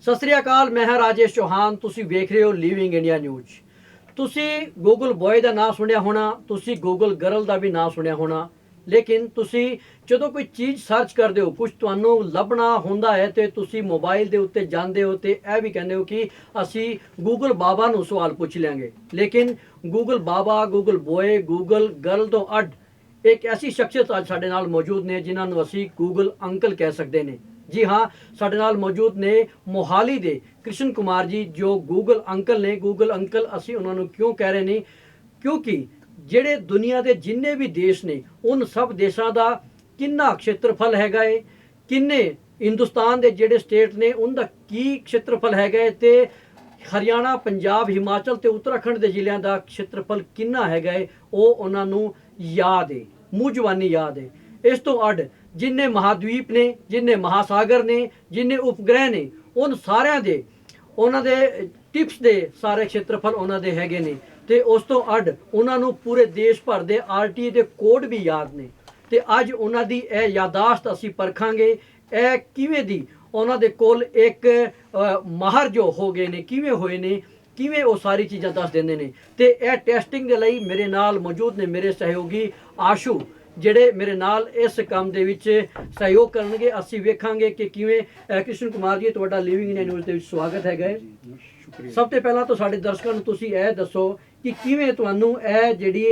ਸਤਿ ਸ੍ਰੀ ਅਕਾਲ, ਮੈਂ ਹਾਂ ਰਾਜੇਸ਼ ਚੌਹਾਨ। ਤੁਸੀਂ ਵੇਖ ਰਹੇ ਹੋ ਲਿਵਿੰਗ ਇੰਡੀਆ ਨਿਊਜ਼। ਤੁਸੀਂ ਗੂਗਲ ਬॉय ਦਾ ਨਾਮ ਸੁਣਿਆ ਹੋਣਾ, ਤੁਸੀਂ ਗੂਗਲ ਗਰਲ ਦਾ ਵੀ ਨਾਮ ਸੁਣਿਆ ਹੋਣਾ, ਲੇਕਿਨ ਤੁਸੀਂ ਜਦੋਂ ਕੋਈ ਚੀਜ਼ ਸਰਚ ਕਰਦੇ ਹੋ, ਕੁਝ ਤੁਹਾਨੂੰ ਲੱਭਣਾ ਹੁੰਦਾ ਹੈ ਤੇ ਤੁਸੀਂ ਮੋਬਾਈਲ ਦੇ ਉੱਤੇ ਜਾਂਦੇ ਹੋ ਤੇ ਇਹ ਵੀ ਕਹਿੰਦੇ ਹੋ ਕਿ ਅਸੀਂ ਗੂਗਲ ਬਾਬਾ ਨੂੰ ਸਵਾਲ ਪੁੱਛ ਲਾਂਗੇ। ਲੇਕਿਨ ਗੂਗਲ ਬਾਬਾ, ਗੂਗਲ ਬॉय, ਗੂਗਲ ਗਰਲ ਤੋਂ ਅੱਡ ਇੱਕ ਐਸੀ ਸ਼ਖਸੀਅਤ ਅੱਜ ਸਾਡੇ ਨਾਲ ਮੌਜੂਦ ਨੇ ਜਿਨ੍ਹਾਂ ਨੂੰ ਅਸੀਂ ਗੂਗਲ ਅੰਕਲ ਕਹਿ ਸਕਦੇ ਨੇ। जी हाँ, साढ़े नाल मौजूद ने मोहाली दे कृष्ण कुमार जी, जो गूगल अंकल ने। गूगल अंकल असी उन्होंने क्यों कह रहे नहीं, क्योंकि ਜਿਹੜੇ ਦੁਨੀਆ ਦੇ ਜਿੰਨੇ ਵੀ ਦੇਸ਼ ਨੇ ਉਨ ਸਭ ਦੇਸ਼ਾਂ ਦਾ ਕਿੰਨਾ ਖੇਤਰਫਲ ਹੈਗਾ ਏ, ਕਿੰਨੇ ਹਿੰਦੁਸਤਾਨ ਦੇ ਜਿਹੜੇ ਸਟੇਟ ਨੇ ਉਹਦਾ ਕੀ ਖੇਤਰਫਲ ਹੈਗਾ ਏ, ਤੇ ਹਰਿਆਣਾ, ਪੰਜਾਬ, ਹਿਮਾਚਲ ਤੇ ਉੱਤਰਾਖੰਡ ਦੇ ਜ਼ਿਲ੍ਹਿਆਂ ਦਾ ਖੇਤਰਫਲ ਕਿੰਨਾ ਹੈਗਾ ਏ, ਉਹ ਉਹਨਾਂ ਨੂੰ ਯਾਦ ਏ, ਮੂੰਹ ਜ਼ੁਬਾਨੀ ਯਾਦ ਏ। ਇਸ ਤੋਂ ਅੱਡ ਜਿੰਨੇ ਮਹਾਦੀਪ ਨੇ, ਜਿੰਨੇ ਮਹਾਸਾਗਰ ਨੇ, ਜਿੰਨੇ ਉਪਗ੍ਰਹਿ ਨੇ, ਉਨ ਸਾਰਿਆਂ ਦੇ ਉਹਨਾਂ ਦੇ ਟਿਪਸ ਦੇ ਸਾਰੇ ਖੇਤਰਫਲ ਉਹਨਾਂ ਦੇ ਹੈਗੇ ਨੇ। ਤੇ ਉਸ ਤੋਂ ਅੱਡ ਉਹਨਾਂ ਨੂੰ ਪੂਰੇ ਦੇਸ਼ ਭਰ ਦੇ ਆਰਟੀ ਦੇ ਕੋਡ ਵੀ ਯਾਦ ਨੇ। ਤੇ ਅੱਜ ਉਹਨਾਂ ਦੀ ਇਹ ਯਾਦਾਸ਼ਤ ਅਸੀਂ ਪਰਖਾਂਗੇ, ਇਹ ਕਿਵੇਂ ਦੀ ਉਹਨਾਂ ਦੇ ਕੋਲ ਇੱਕ ਮਾਹਰ ਜੋ ਹੋ ਗਏ ਨੇ, ਕਿਵੇਂ ਹੋਏ ਨੇ, ਕਿਵੇਂ ਉਹ ਸਾਰੀ ਚੀਜ਼ਾਂ ਦੱਸ ਦਿੰਦੇ ਨੇ। ਤੇ ਇਹ ਟੈਸਟਿੰਗ ਦੇ ਲਈ ਮੇਰੇ ਨਾਲ ਮੌਜੂਦ ਨੇ ਮੇਰੇ ਸਹਿਯੋਗੀ ਆਸ਼ੂ, ਜਿਹੜੇ ਮੇਰੇ ਨਾਲ ਇਸ ਕੰਮ ਦੇ ਵਿੱਚ ਸਹਿਯੋਗ ਕਰਨਗੇ। ਅਸੀਂ ਵੇਖਾਂਗੇ ਕਿ ਕਿਵੇਂ ਕ੍ਰਿਸ਼ਨ ਕੁਮਾਰ ਜੀ, ਤੁਹਾਡਾ ਲਿਵਿੰਗ ਇੰਡੀਆ ਨਿਊਜ਼ ਦੇ ਵਿੱਚ ਸਵਾਗਤ ਹੈਗਾ ਹੈ। ਸਭ ਤੋਂ ਪਹਿਲਾਂ ਤਾਂ ਸਾਡੇ ਦਰਸ਼ਕਾਂ ਨੂੰ ਤੁਸੀਂ ਇਹ ਦੱਸੋ ਕਿ ਕਿਵੇਂ ਤੁਹਾਨੂੰ ਇਹ ਜਿਹੜੀ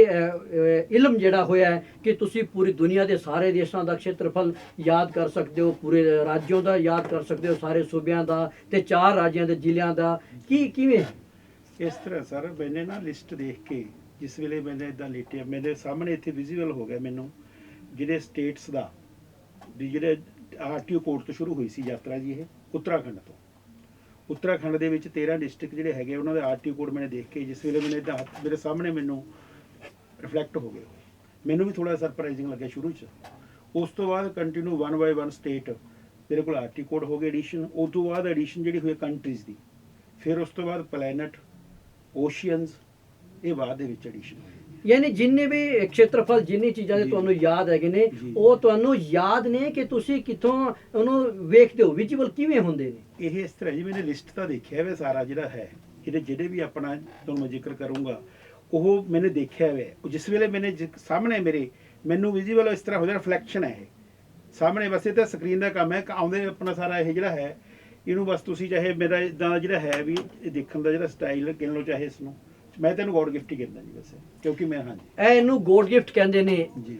ਇਲਮ ਜਿਹੜਾ ਹੋਇਆ ਹੈ ਕਿ ਤੁਸੀਂ ਪੂਰੀ ਦੁਨੀਆ ਦੇ ਸਾਰੇ ਦੇਸ਼ਾਂ ਦਾ ਖੇਤਰਫਲ ਯਾਦ ਕਰ ਸਕਦੇ ਹੋ, ਪੂਰੇ ਰਾਜਾਂ ਦਾ ਯਾਦ ਕਰ ਸਕਦੇ ਹੋ, ਸਾਰੇ ਸੂਬਿਆਂ ਦਾ ਤੇ 4 ਰਾਜਾਂ ਦੇ ਜ਼ਿਲ੍ਹਿਆਂ ਦਾ, ਕਿਵੇਂ? ਇਸ ਤਰ੍ਹਾਂ ਸਰ, ਮੈंने ਨਾ ਲਿਸਟ ਦੇਖ ਕੇ ਜਿਸ ਵੇਲੇ ਮੈंने ਇਦਾਂ ਲੇਟਿਆ, ਮੇਰੇ ਸਾਹਮਣੇ ਇੱਥੇ ਵਿਜ਼ੂਅਲ ਹੋ ਗਿਆ ਮੈਨੂੰ ਜਿਹੜੇ ਸਟੇਟਸ ਦਾ ਜਿਹੜੇ ਆਰਟੀਓ ਕੋਡ ਤੋਂ ਸ਼ੁਰੂ ਹੋਈ ਸੀ ਯਾਤਰਾ ਜੀ, ਇਹ ਉੱਤਰਾਖੰਡ ਦੇ ਵਿੱਚ 13 ਡਿਸਟ੍ਰਿਕਟ ਜਿਹੜੇ ਹੈਗੇ ਉਹਨਾਂ ਦੇ ਆਰਟੀਓ ਕੋਡ ਮੈंने ਦੇਖ ਕੇ ਜਿਸ ਵੇਲੇ ਮੈंने ਇਦਾਂ ਮੇਰੇ ਸਾਹਮਣੇ ਮੈਨੂੰ ਰਿਫਲੈਕਟ ਹੋ ਗਏ, ਮੈਨੂੰ ਵੀ ਥੋੜਾ ਸਰਪ੍ਰਾਈਜ਼ਿੰਗ ਲੱਗਿਆ ਸ਼ੁਰੂ 'ਚ। ਉਸ ਤੋਂ ਬਾਅਦ ਕੰਟੀਨਿਊ 1 ਬਾਈ 1 ਸਟੇਟ ਮੇਰੇ ਕੋਲ ਆਰਟੀ ਕੋਡ ਹੋ ਗਏ ਐਡੀਸ਼ਨ। ਉਸ ਤੋਂ ਬਾਅਦ ਐਡੀਸ਼ਨ ਜਿਹੜੀ ਹੋਈ ਕੰਟਰੀਜ਼ ਦੀ, ਫਿਰ ਉਸ ਤੋਂ ਬਾਅਦ ਪਲੈਨਟ, ਓਸ਼ੀਅਨਸ, ਇਹ ਬਾਅਦ ਦੇ ਵਿੱਚ ਐਡੀਸ਼ਨ ਹੋਈ। ਯਾਨੀ ਜਿੰਨੇ ਵੀ ਖੇਤਰਫਲ, ਜਿੰਨੀ ਚੀਜ਼ਾਂ ਦੇ ਤੁਹਾਨੂੰ ਯਾਦ ਹੈਗੇ ਨੇ, ਉਹ ਤੁਹਾਨੂੰ ਯਾਦ ਨੇ ਕਿ ਤੁਸੀਂ ਕਿੱਥੋਂ ਉਹਨੂੰ ਵੇਖਦੇ ਹੋ, ਵਿਜ਼ੂਅਲ ਕਿਵੇਂ ਹੁੰਦੇ ਨੇ? ਇਹ ਇਸ ਤਰ੍ਹਾਂ ਜੀ, ਮੈंने ਲਿਸਟ ਤਾਂ ਦੇਖਿਆ ਵੇ ਸਾਰਾ ਜਿਹੜਾ ਹੈ, ਜਿਹੜੇ ਵੀ ਆਪਣਾ ਤੁਹਾਨੂੰ ਮੈਂ ਜ਼ਿਕਰ ਕਰੂੰਗਾ ਉਹ ਮੈंने ਦੇਖਿਆ ਵੇ। ਜਿਸ ਵੇਲੇ ਮੈंने ਸਾਹਮਣੇ ਮੈਨੂੰ ਵਿਜ਼ੂਅਲ ਇਸ ਤਰ੍ਹਾਂ ਹੋ ਜਾਣਾ, ਰਿਫਲੈਕਸ਼ਨ ਹੈ ਇਹ ਸਾਹਮਣੇ। ਬਸ ਇਹ ਤਾਂ ਸਕਰੀਨ ਦਾ ਕੰਮ ਹੈ, ਆਉਂਦੇ ਆਪਣਾ ਸਾਰਾ ਇਹ ਜਿਹੜਾ ਹੈ ਇਹਨੂੰ ਬਸ ਤੁਸੀਂ ਚਾਹੇ ਮੇਰਾ ਇਦਾਂ ਜਿਹੜਾ ਹੈ ਵੀ ਇਹ ਦੇਖਣ ਦਾ ਜਿਹੜਾ ਸਟਾਈਲ ਕਹਿ ਲਓ, ਚਾਹੇ ਇਸ ਨੂੰ ਮੈਂ ਤੈਨੂੰ ਗੋਡ ਗਿਫਟ ਹੀ ਕਹਿੰਦਾ ਜੀ ਵੈਸੇ, ਕਿਉਂਕਿ ਮੈਂ ਹਾਂਜੀ ਇਹਨੂੰ ਗੋਡ ਗਿਫਟ ਕਹਿੰਦੇ ਨੇ ਜੀ।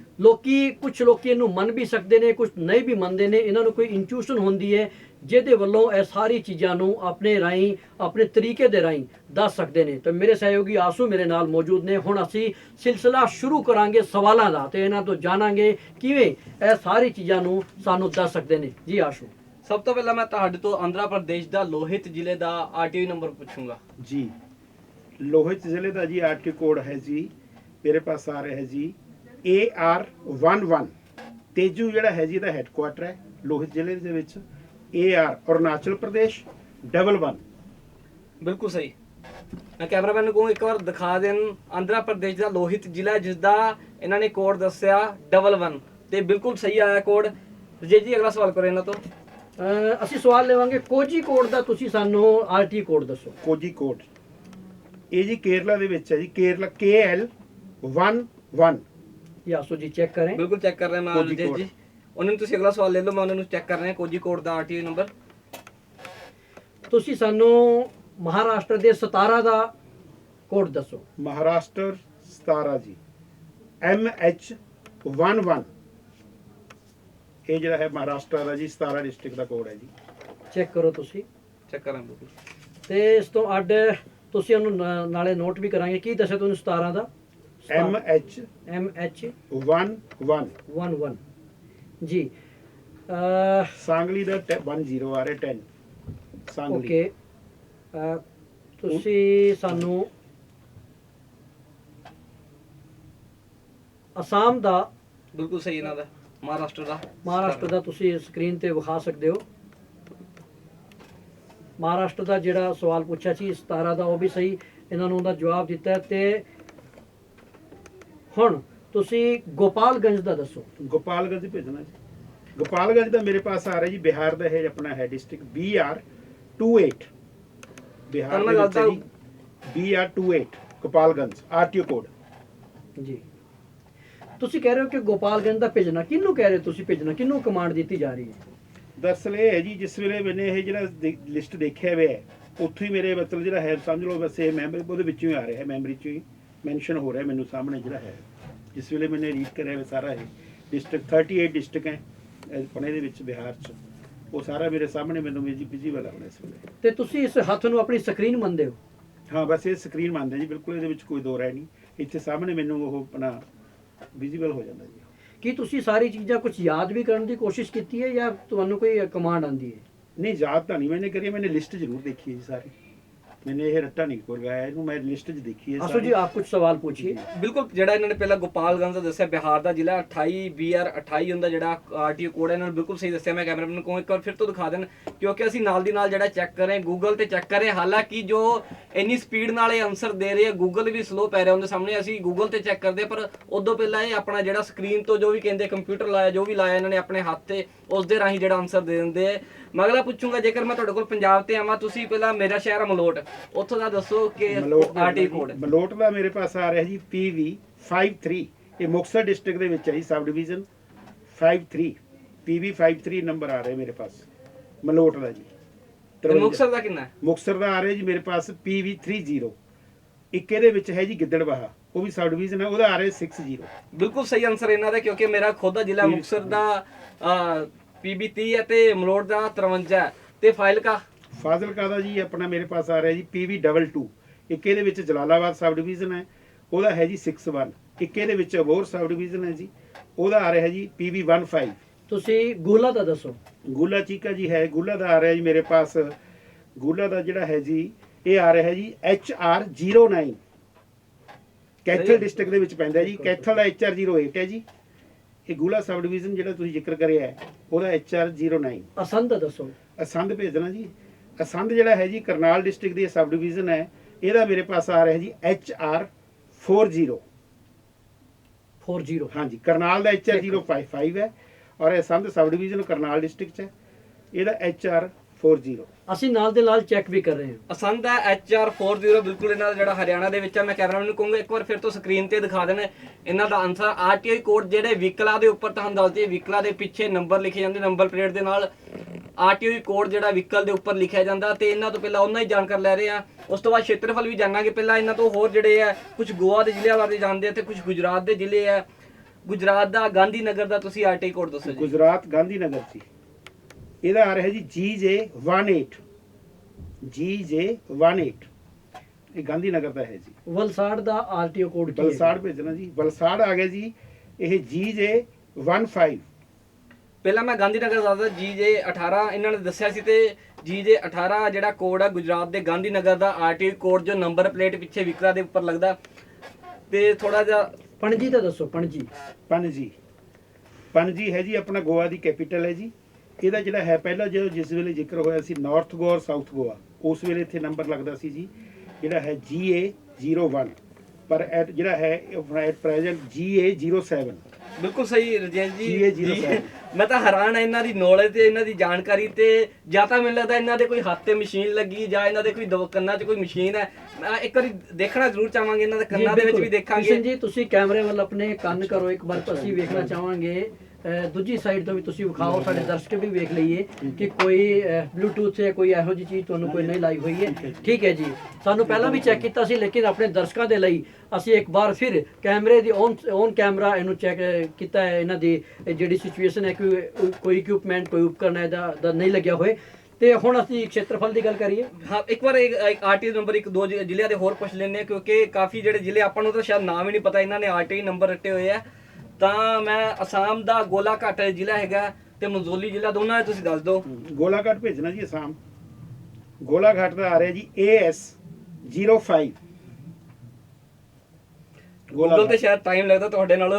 ਕੁਝ ਲੋਕੀ ਇਹਨੂੰ ਮੰਨ ਵੀ ਸਕਦੇ ਨੇ, ਕੁਝ ਨਹੀਂ ਵੀ ਮੰਨਦੇ ਨੇ। ਇਹਨਾਂ ਨੂੰ ਕੋਈ ਇੰਟੂਸ਼ਨ ਹੁੰਦੀ ਹੈ ਜਿਹਦੇ ਵੱਲੋਂ ਇਹ ਸਾਰੀ ਚੀਜ਼ਾਂ ਨੂੰ ਆਪਣੇ ਰਾਹੀਂ, ਆਪਣੇ ਤਰੀਕੇ ਦੇ ਰਾਹੀਂ ਦੱਸ ਸਕਦੇ ਨੇ। ਤਾਂ ਮੇਰੇ ਸਹਿਯੋਗੀ ਆਸੂ ਮੇਰੇ ਨਾਲ ਮੌਜੂਦ ਨੇ। ਹੁਣ ਅਸੀਂ ਸਿਲਸਿਲਾ ਸ਼ੁਰੂ ਕਰਾਂਗੇ ਸਵਾਲਾਂ ਦਾ ਤੇ ਇਹਨਾਂ ਤੋਂ ਜਾਣਾਂਗੇ ਕਿਵੇਂ ਇਹ ਸਾਰੀ ਚੀਜ਼ਾਂ ਨੂੰ ਸਾਨੂੰ ਦੱਸ ਸਕਦੇ ਨੇ। ਜੀ ਆਸ਼ੂ, ਸਭ ਤੋਂ ਪਹਿਲਾਂ ਮੈਂ ਤੁਹਾਡੇ ਤੋਂ ਆਂਧਰਾ ਪ੍ਰਦੇਸ਼ ਦਾ ਲੋਹਿਤ ਜ਼ਿਲ੍ਹੇ ਦਾ ਆਰਟੀਓ ਨੰਬਰ ਪੁੱਛੂੰਗਾ ਜੀ। ਲੋਹਿਤ ਜ਼ਿਲ੍ਹੇ ਦਾ ਜੀ ਆਰਟੀ ਕੋਡ ਹੈ ਜੀ, ਮੇਰੇ ਪਾਸ ਆ ਰਿਹਾ ਹੈ ਜੀ AR11। ਤੇਜੂ ਜਿਹੜਾ ਹੈ ਜੀ ਇਹਦਾ ਹੈੱਡਕੁਆਟਰ ਹੈ ਲੋਹਿਤ ਜ਼ਿਲ੍ਹੇ ਦੇ ਵਿੱਚ। AR ਅਰੁਣਾਚਲ ਪ੍ਰਦੇਸ਼ 11। ਬਿਲਕੁਲ ਸਹੀ। ਮੈਂ ਕੈਮਰਾਮੈਨ ਨੂੰ ਕਹੂੰ ਇੱਕ ਵਾਰ ਦਿਖਾ ਦੇਣ ਆਂਧਰਾ ਪ੍ਰਦੇਸ਼ ਦਾ ਲੋਹਿਤ ਜ਼ਿਲ੍ਹਾ, ਜਿਸ ਦਾ ਇਹਨਾਂ ਨੇ ਕੋਡ ਦੱਸਿਆ 11 ਤੇ ਬਿਲਕੁਲ ਸਹੀ ਆਇਆ ਕੋਡ। ਰਜੇਸ਼ ਜੀ, ਅਗਲਾ ਸਵਾਲ ਕਰੋ ਇਹਨਾਂ ਤੋਂ। ਅਸੀਂ ਸਵਾਲ ਲਵਾਂਗੇ ਕੋਜੀ ਕੋਡ ਦਾ। ਤੁਸੀਂ ਸਾਨੂੰ ਆਰਟੀ ਕੋਡ ਦੱਸੋ। ਕੋਜੀ ਕੋਡ ਇਹ ਜੀ ਕੇਰਲਾ ਦੇ ਵਿੱਚ ਹੈ ਜੀ, ਕੇਰਲਾ KL11। ਆਸੂ ਜੀ ਚੈੱਕ ਕरें। ਬਿਲकुल ਚੈੱਕ ਕਰ ਰਿਹਾ ਮੈਂ ਰਜੇਸ਼ ਜੀ। ਉਹਨਾਂ ਨੂੰ ਤੁਸੀਂ ਅਗਲਾ ਸਵਾਲ ਲੈ ਲਓ, ਮੈਂ ਉਹਨਾਂ ਨੂੰ ਚੈੱਕ ਕਰ ਰਿਹਾ ਕੋਜੀ ਕੋਡ ਦਾ ਆਰਟੀਓ ਨੰਬਰ। ਤੁਸੀਂ ਸਾਨੂੰ ਮਹਾਰਾਸ਼ਟਰ ਦੇ 17 ਦਾ ਕੋਡ ਦੱਸੋ। ਮਹਾਰਾਸ਼ਟਰ 17 ਜੀ MH11। ਇਹ ਜਿਹੜਾ ਹੈ ਮਹਾਰਾਸ਼ਟਰ ਦਾ ਜੀ 17 ਡਿਸਟ੍ਰਿਕਟ ਦਾ ਕੋਡ ਹੈ ਜੀ। ਚੈੱਕ ਕਰੋ ਤੁਸੀਂ। ਚੈੱਕ ਕਰਾਂ ਬਿਲਕੁਲ। ਤੇ ਇਸ ਤੋਂ ਅੱਡ ਤੁਸੀਂ ਉਹਨੂੰ ਨਾਲੇ ਨੋਟ ਵੀ ਕਰਾਂਗੇ। ਕੀ ਦੱਸਿਆ ਤੁਹਾਨੂੰ 17 ਦਾ? MH11 ਜੀ। ਸਾਂਗਲੀ ਦਾ 10 ਆ ਰਿਹਾ 10 ਸਾਂਗਲੀ। ਓਕੇ, ਤੁਸੀਂ ਸਾਨੂੰ ਅਸਾਮ ਦਾ, ਬਿਲਕੁਲ ਸਹੀ ਇਹਨਾਂ ਦਾ, ਮਹਾਰਾਸ਼ਟਰ ਦਾ ਤੁਸੀਂ ਸਕਰੀਨ ਤੇ ਵਿਖਾ ਸਕਦੇ ਹੋ। ਮਹਾਰਾਸ਼ਟਰ ਦਾ ਜਿਹੜਾ ਸਵਾਲ ਪੁੱਛਿਆ ਸੀ 17 ਦਾ, ਉਹ ਵੀ ਸਹੀ ਇਹਨਾਂ ਨੂੰ ਉਹਦਾ ਜਵਾਬ ਦਿੱਤਾ। ਤੇ ਹੁਣ ਤੁਸੀਂ ਗੋਪਾਲਗੰਜ ਦਾ ਦੱਸੋ। ਗੋਪਾਲਗੰਜ ਭੇਜਣਾ ਜੀ। ਗੋਪਾਲਗੰਜ ਦਾ ਮੇਰੇ ਪਾਸ ਆ ਰਿਹਾ ਜੀ, ਬਿਹਾਰ ਦਾ ਹੈ, ਆਪਣਾ ਹੈ ਡਿਸਟ੍ਰਿਕਟ BR 28 ਬਿਹਾਰ ਤੁਹਾਨੂੰ ਦੇ ਮੈਂ ਵਿੱਚ ਹੈ ਜੀ BR28 ਗੋਪਾਲਗੰਜ ਆਰਟੀਓ ਕੋਡ। ਜੀ ਤੁਸੀਂ ਕਹਿ ਰਹੇ ਹੋ ਕਿ ਗੋਪਾਲਗੰਜ ਦਾ ਭੇਜਣਾ, ਕਿਹਨੂੰ ਕਹਿ ਰਹੇ ਹੋ ਤੁਸੀਂ ਭੇਜਣਾ, ਕਿਹਨੂੰ ਕਮਾਂਡ ਦਿੱਤੀ ਜਾ ਰਹੀ ਹੈ? ਦਰਅਸਲ ਇਹ ਹੈ ਜੀ, ਜਿਸ ਵੇਲੇ ਮੈंने ਇਹ ਜਿਹੜਾ ਲਿਸਟ ਦੇਖਿਆ ਹੋਇਆ ਹੈ, ਉੱਥੋਂ ਹੀ ਮੇਰੇ ਮਤਲਬ ਜਿਹੜਾ ਹੈ ਸਮਝ ਲਓ ਬਸ ਇਹ ਮੈਂਬਰ ਉਹਦੇ ਵਿੱਚੋਂ ਹੀ ਆ ਰਿਹਾ ਹੈ, ਮੈਮਰੀ ਚੋਂ ਹੀ ਮੈਂਸ਼ਨ ਹੋ ਰਿਹਾ ਮੈਨੂੰ ਸਾਹਮਣੇ ਜਿਹੜਾ ਹੈ। ਜਿਸ ਵੇਲੇ मैंने ਰੀਡ ਕਰਿਆ ਹੋਇਆ ਸਾਰਾ ਇਹ ਡਿਸਟ੍ਰਿਕਟ 38 ਡਿਸਟ੍ਰਿਕਟ ਹੈ ਆਪਣੇ ਦੇ ਵਿੱਚ ਬਿਹਾਰ 'ਚ, ਉਹ ਸਾਰਾ ਮੇਰੇ ਸਾਹਮਣੇ ਮੈਨੂੰ ਵਿਜ਼ੀਬਲ ਆ ਹੁਣ ਇਸ ਵੇਲੇ। ਤੇ ਤੁਸੀਂ ਇਸ ਹੱਥ ਨੂੰ ਆਪਣੀ ਸਕਰੀਨ ਮੰਨਦੇ ਹੋ? ਹਾਂ ਬਸ ਇਹ ਸਕਰੀਨ ਮੰਨਦੇ ਜੀ, ਬਿਲਕੁਲ ਇਹਦੇ ਵਿੱਚ ਕੋਈ ਦੋ ਰਾਏ ਨਹੀਂ। ਇੱਥੇ ਸਾਹਮਣੇ ਮੈਨੂੰ ਉਹ ਆਪਣਾ ਵਿਜ਼ੀਬਲ ਹੋ ਜਾਂਦਾ ਜੀ। ਕੀ ਤੁਸੀਂ ਸਾਰੀ ਚੀਜ਼ਾਂ ਕੁਝ ਯਾਦ ਵੀ ਕਰਨ ਦੀ ਕੋਸ਼ਿਸ਼ ਕੀਤੀ ਹੈ ਜਾਂ ਤੁਹਾਨੂੰ ਕੋਈ ਕਮਾਂਡ ਆਂਦੀ ਹੈ? नहीं याद तो नहीं मैंने करी, मैंने लिस्ट जरूर देखी है जी सारी, मैंने ये रट्टा नहीं कोई लगाया इनू, मैं लिस्ट च देखी है आसू सारी। जी आप कुछ सवाल पूछिए। ਬਿਲਕੁਲ ਜਿਹੜਾ ਇਹਨਾਂ ਨੇ ਪਹਿਲਾਂ ਗੋਪਾਲਗੰਜ ਦਾ ਦੱਸਿਆ, ਬਿਹਾਰ ਦਾ ਜ਼ਿਲ੍ਹਾ 28 BR28 ਹੁੰਦਾ ਜਿਹੜਾ ਆਰਟੀਓ ਕੋਡ ਹੈ, ਇਹਨਾਂ ਨੇ ਬਿਲਕੁਲ ਸਹੀ ਦੱਸਿਆ। ਮੈਂ ਕੈਮਰਾਮੈਨ ਨੂੰ ਕਹੂੰ ਇੱਕ ਵਾਰ ਫਿਰ ਤੋਂ ਦਿਖਾ ਦੇਣ, ਕਿਉਂਕਿ ਅਸੀਂ ਨਾਲ ਦੀ ਨਾਲ ਜਿਹੜਾ ਚੈੱਕ ਕਰ ਰਹੇ ਗੂਗਲ ਤੇ ਚੈੱਕ ਕਰ ਰਹੇ। ਹਾਲਾਂਕਿ ਜੋ ਇੰਨੀ ਸਪੀਡ ਨਾਲ ਇਹ ਆਨਸਰ ਦੇ ਰਹੇ ਆ, ਗੂਗਲ ਵੀ ਸਲੋ ਪੈ ਰਿਹਾ ਉਹਦੇ ਸਾਹਮਣੇ। ਅਸੀਂ ਗੂਗਲ ਤੇ ਚੈੱਕ ਕਰਦੇ, ਪਰ ਉਦੋਂ ਪਹਿਲਾਂ ਇਹ ਆਪਣਾ ਜਿਹੜਾ ਸਕਰੀਨ ਤੋਂ ਜੋ ਵੀ ਕਹਿੰਦੇ ਕੰਪਿਊਟਰ ਲਾਇਆ, ਜੋ ਵੀ ਲਾਇਆ ਇਹਨਾਂ ਨੇ ਆਪਣੇ ਹੱਥ ਤੇ, ਉਸ ਦੇ ਰਾਹੀਂ ਜਿਹੜਾ ਆਨਸਰ ਦੇ ਦਿੰਦੇ ਆ। ਮੈਂ ਅਗਲਾ ਪੁੱਛੂੰਗਾ, ਜੇਕਰ ਮੈਂ ਤੁਹਾਡੇ ਕੋਲ ਪੰਜਾਬ ਤੇ ਆਵਾਂ, ਤੁਸੀਂ ਪਹਿਲਾਂ ਮੇਰਾ ਸ਼ਹਿਰ ਮਲੋਟ, ਉੱਥੋਂ ਦਾ ਦੱਸੋ ਕਿ ਆਰਟੀ ਕੋਡ। ਮਲੋਟ ਦਾ ਮੇਰੇ ਪਾਸ ਆ ਰਿਹਾ ਜੀ PV53, ਇਹ ਮੁਕਤਸਰ ਡਿਸਟ੍ਰਿਕਟ ਦੇ ਵਿੱਚ ਹੈ ਜੀ, ਸਬ ਡਿਵੀਜ਼ਨ 53 PV53 ਨੰਬਰ ਆ ਰਿਹਾ ਮੇਰੇ ਪਾਸ ਮਲੋਟ ਦਾ ਜੀ। ਤੇ ਮੁਕਤਸਰ ਦਾ ਕਿੰਨਾ ਹੈ? ਮੁਕਤਸਰ ਦਾ ਆ ਰਿਹਾ ਜੀ ਮੇਰੇ ਪਾਸ PV30, ਇੱਕ ਇਹਦੇ ਵਿੱਚ ਹੈ ਜੀ ਗਿੱਦੜਬਾਹਾ, ਉਹ ਵੀ ਸਬ ਡਿਵੀਜ਼ਨ ਹੈ, ਉਹਦਾ ਆ ਰਿਹਾ 60। ਬਿਲਕੁਲ ਸਹੀ ਆਨਸਰ ਇਹਨਾਂ ਦਾ, ਕਿਉਂਕਿ ਮੇਰਾ ਖੁਦ ਦਾ ਜ਼ਿਲ੍ਹਾ ਮੁਕਤਸਰ ਦਾ PB30 ਹੈ ਤੇ ਮਲੋਟ ਦਾ 53 ਹੈ। ਤੇ ਫਾਜ਼ਿਲਕਾ ਦਾ ਜੀ ਆਪਣਾ ਮੇਰੇ ਪਾਸ ਆ ਰਿਹਾ ਜੀ PV22, ਇੱਕ ਇਹਦੇ ਵਿੱਚ ਜਲਾਲਾਬਾਦ ਸਬ ਡਿਵੀਜ਼ਨ ਹੈ, ਉਹਦਾ ਹੈ ਜੀ 61। ਇੱਕ ਇਹਦੇ ਵਿੱਚ ਅਬੋਹਰ ਸਬ ਡਿਵੀਜ਼ਨ ਹੈ ਜੀ, ਉਹਦਾ ਆ ਰਿਹਾ ਜੀ PV15। ਤੁਸੀਂ ਗੋਲਾ ਦਾ ਦੱਸੋ। ਗੋਲਾ ਚੀਕਾ ਜੀ ਹੈ, ਗੋਲਾ ਦਾ ਆ ਰਿਹਾ ਜੀ ਮੇਰੇ ਪਾਸ, ਗੋਲਾ ਦਾ ਜਿਹੜਾ ਹੈ ਜੀ ਇਹ ਆ ਰਿਹਾ ਜੀ HR09, ਕੈਥਲ ਡਿਸਟ੍ਰਿਕਟ ਦੇ ਵਿੱਚ ਪੈਂਦਾ ਜੀ। ਕੈਥਲ ਦਾ HR08 ਹੈ ਜੀ। ਇਹ ਗੋਲਾ ਸਬ ਡਿਵੀਜ਼ਨ ਜਿਹੜਾ ਤੁਸੀਂ ਜ਼ਿਕਰ ਕਰਿਆ ਹੈ, ਉਹਦਾ HR09। ਅਸੰਧ ਦੱਸੋ। ਅਸੰਧ ਭੇਜਣਾ ਜੀ। ਅਸੰਧ ਜਿਹੜਾ ਹੈ ਜੀ ਕਰਨਾਲ ਡਿਸਟ੍ਰਿਕਟ ਦੀ ਸਬ ਡਿਵੀਜ਼ਨ ਹੈ, ਇਹਦਾ ਮੇਰੇ ਪਾਸ ਆ ਰਿਹਾ ਜੀ HR40। 40 ਹਾਂਜੀ, ਕਰਨਾਲ ਦਾ HR055 ਹੈ, ਔਰ Assandh sub division Karnal district 'ਚ ਹੈ, ਇਹਦਾ HR40। ਅਸੀਂ ਨਾਲ ਦੇ ਨਾਲ ਚੈੱਕ ਵੀ ਕਰ ਰਹੇ ਹਾਂ। ਅਸੰਧ ਹੈ HR40, ਬਿਲਕੁਲ ਇਹਨਾਂ ਦਾ ਜਿਹੜਾ ਹਰਿਆਣਾ ਦੇ ਵਿੱਚ ਹੈ। ਮੈਂ ਕੈਮਰਾਮੈਨ ਨੂੰ ਕਹੂੰਗਾ ਇੱਕ ਵਾਰ ਫਿਰ ਤੋਂ ਸਕਰੀਨ ਤੇ ਦਿਖਾ ਦੇਣ ਇਹਨਾਂ ਦਾ ਆਨਸਰ। ਆਰਟੀਆਈ ਕੋਡ ਜਿਹੜੇ ਵਹੀਕਲਾਂ ਦੇ ਉੱਪਰ ਤੁਹਾਨੂੰ ਦੱਸਦੀ ਹੈ, ਵਹੀਕਲਾਂ ਦੇ ਪਿੱਛੇ ਨੰਬਰ ਲਿਖੇ ਜਾਂਦੇ, ਨੰਬਰ ਪਲੇਟ ਦੇ ਨਾਲ ਆਰਟੀਆਈ ਕੋਡ ਜਿਹੜਾ ਵਹੀਕਲ ਦੇ ਉੱਪਰ ਲਿਖਿਆ ਜਾਂਦਾ। ਤੇ ਇਹਨਾਂ ਤੋਂ ਪਹਿਲਾਂ ਉਹਨਾਂ ਹੀ ਜਾਣਕਾਰੀ ਲੈ ਰਹੇ ਆ, ਉਸ ਤੋਂ ਬਾਅਦ ਖੇਤਰਫਲ ਵੀ ਜਾਣਾਂਗੇ। ਪਹਿਲਾਂ ਇਹਨਾਂ ਤੋਂ ਹੋਰ ਜਿਹੜੇ ਆ ਕੁਝ ਗੋਆ ਦੇ ਜ਼ਿਲ੍ਹਿਆਂ ਬਾਰੇ ਜਾਣਦੇ ਆ ਤੇ ਕੁਝ ਗੁਜਰਾਤ ਦੇ ਜ਼ਿਲ੍ਹੇ ਆ। ਗੁਜਰਾਤ ਦਾ ਗਾਂਧੀ ਨਗਰ ਦਾ ਤੁਸੀਂ ਆਰਟੀਆਈ ਕੋਡ ਦੱਸੋ ਜੀ। ਗੁਜਰਾਤ ਗਾਂਧੀ ਨਗਰ ਸੀ, ਇਹਦਾ ਆ ਰਿਹਾ ਜੀ GJ18। GJ18 ਇਹ ਗਾਂਧੀ ਨਗਰ ਦਾ ਹੈ ਜੀ। ਵਲਸਾੜ ਦਾ ਆਰਟੀਓ ਕੋਡ ਕੀ ਹੈ? ਵਲਸਾੜ ਭੇਜਣਾ ਜੀ। ਵਲਸਾੜ ਆ ਗਿਆ ਜੀ, ਇਹ GJ15। ਪਹਿਲਾਂ ਮੈਂ ਗਾਂਧੀ ਨਗਰ ਦੱਸਦਾ, GJ18 ਇਹਨਾਂ ਨੇ ਦੱਸਿਆ ਸੀ। ਤੇ GJ18 ਜਿਹੜਾ ਕੋਡ ਆ ਗੁਜਰਾਤ ਦੇ ਗਾਂਧੀ ਨਗਰ ਦਾ ਆਰਟੀਆਈ ਕੋਡ, ਜੋ ਨੰਬਰ ਪਲੇਟ ਪਿੱਛੇ ਵਹੀਕਲਾਂ ਦੇ ਉੱਪਰ ਲੱਗਦਾ। ਤੇ ਥੋੜਾ ਜਿਹਾ ਪਣਜੀ ਦਾ ਦੱਸੋ। ਪਣਜੀ ਹੈ ਜੀ ਆਪਣਾ ਗੋਆ ਦੀ ਕੈਪੀਟਲ ਹੈ ਜੀ। ਇਹਦਾ ਜਿਹੜਾ ਹੈ ਪਹਿਲਾਂ ਜਿਸ ਵੇਲੇ ਜ਼ਿਕਰ ਹੋਇਆ ਸੀ ਨਾਰਥ ਗੋਆ ਔਰ ਸਾਊਥ ਗੋਆ, ਉਸ ਵੇਲੇ ਇੱਥੇ ਨੰਬਰ ਲੱਗਦਾ ਸੀ ਜੀ ਜਿਹੜਾ ਹੈ GA01, ਪਰ ਜਿਹੜਾ ਹੈ ਐਟ ਪ੍ਰੈਜ਼ੈਂਟ GA07। ਬਿਲਕੁਲ ਸਹੀ ਰਜੇਸ਼ ਜੀ। GA07 ਮੈਂ ਤਾਂ ਹੈਰਾਨ ਆ ਇਹਨਾਂ ਦੀ ਨੌਲੇਜ ਤੇ ਇਹਨਾਂ ਦੀ ਜਾਣਕਾਰੀ ਤੇ। ਜਾਂ ਤਾਂ ਮੈਨੂੰ ਲੱਗਦਾ ਇਹਨਾਂ ਦੇ ਕੋਈ ਹੱਥ ਤੇ ਮਸ਼ੀਨ ਲੱਗੀ, ਜਾਂ ਇਹਨਾਂ ਦੇ ਕੋਈ ਕੰਨਾਂ 'ਚ ਕੋਈ ਮਸ਼ੀਨ ਹੈ। ਮੈਂ ਇੱਕ ਵਾਰੀ ਦੇਖਣਾ ਜ਼ਰੂਰ ਚਾਹਾਂਗੇ, ਇਹਨਾਂ ਦੇ ਕੰਨਾਂ ਦੇ ਵਿੱਚ ਵੀ ਦੇਖਾਂਗੇ। ਕਿਸ਼ਨ ਜੀ ਤੁਸੀਂ ਕੈਮਰੇ ਵੱਲ ਆਪਣੇ ਕੰਨ ਕਰੋ ਇੱਕ ਵਾਰ, ਅਸੀਂ ਵੇਖਣਾ ਚਾਹਾਂਗੇ। ਦੂਜੀ ਸਾਈਡ ਤੋਂ ਵੀ ਤੁਸੀਂ ਵਿਖਾਓ, ਸਾਡੇ ਦਰਸ਼ਕ ਵੀ ਵੇਖ ਲਈਏ ਕਿ ਕੋਈ ਬਲੂਟੂਥ ਜਾਂ ਕੋਈ ਇਹੋ ਜਿਹੀ ਚੀਜ਼ ਤੁਹਾਨੂੰ ਕੋਈ ਨਹੀਂ ਲਾਈ ਹੋਈ ਹੈ। ਠੀਕ ਹੈ ਜੀ, ਸਾਨੂੰ ਪਹਿਲਾਂ ਵੀ ਚੈੱਕ ਕੀਤਾ ਸੀ, ਲੇਕਿਨ ਆਪਣੇ ਦਰਸ਼ਕਾਂ ਦੇ ਲਈ ਅਸੀਂ ਇੱਕ ਵਾਰ ਫਿਰ ਕੈਮਰੇ ਦੀ ਔਨ ਕੈਮਰਾ ਇਹਨੂੰ ਚੈੱਕ ਕੀਤਾ ਹੈ। ਇਹਨਾਂ ਦੀ ਜਿਹੜੀ ਸਿਚੁਏਸ਼ਨ ਹੈ, ਕੋਈ ਇਕਵਿਪਮੈਂਟ, ਕੋਈ ਉਪਕਰਨ ਇਹਦਾ ਨਹੀਂ ਲੱਗਿਆ ਹੋਏ। ਤੇ ਹੁਣ ਅਸੀਂ ਖੇਤਰਫਲ ਦੀ ਗੱਲ ਕਰੀਏ। ਹਾਂ, ਇੱਕ ਵਾਰ ਇੱਕ ਆਰਟੀਆਈ ਨੰਬਰ ਇੱਕ ਦੋ ਜ਼ਿਲ੍ਹਿਆਂ ਦੇ ਹੋਰ ਪੁੱਛ ਲੈਂਦੇ ਆ, ਕਿਉਂਕਿ ਕਾਫੀ ਜਿਹੜੇ ਜ਼ਿਲ੍ਹੇ ਆਪਾਂ ਨੂੰ ਤਾਂ ਸ਼ਾਇਦ ਨਾਮ ਹੀ ਨਹੀਂ ਪਤਾ, ਇਹਨਾਂ ਨੇ ਆਰਟੀਆਈ ਨੰਬਰ ਰੱਟੇ ਹੋਏ ਆ। ਤਾਂ ਮੈਂ ਅਸਾਮ ਦਾ ਗੋਲਾਘਾਟ ਜ਼ਿਲ੍ਹਾ ਹੈਗਾ ਤੇ ਮੰਜ਼ੋਲੀ ਜ਼ਿਲ੍ਹਾ, ਦੋਨਾਂ ਦੇ ਤੁਸੀਂ ਦੱਸ ਦਿਓ। ਗੋਲਾਘਾਟ ਭੇਜਣਾ ਜੀ ਅਸਾਮ। ਗੋਲਾਘਾਟ ਦਾ ਆ ਰਿਹਾ ਜੀ AS05। ਗੂਗਲ ਤੇ ਸ਼ਾਇਦ ਟਾਈਮ ਲੱਗਦਾ ਤੁਹਾਡੇ ਨਾਲ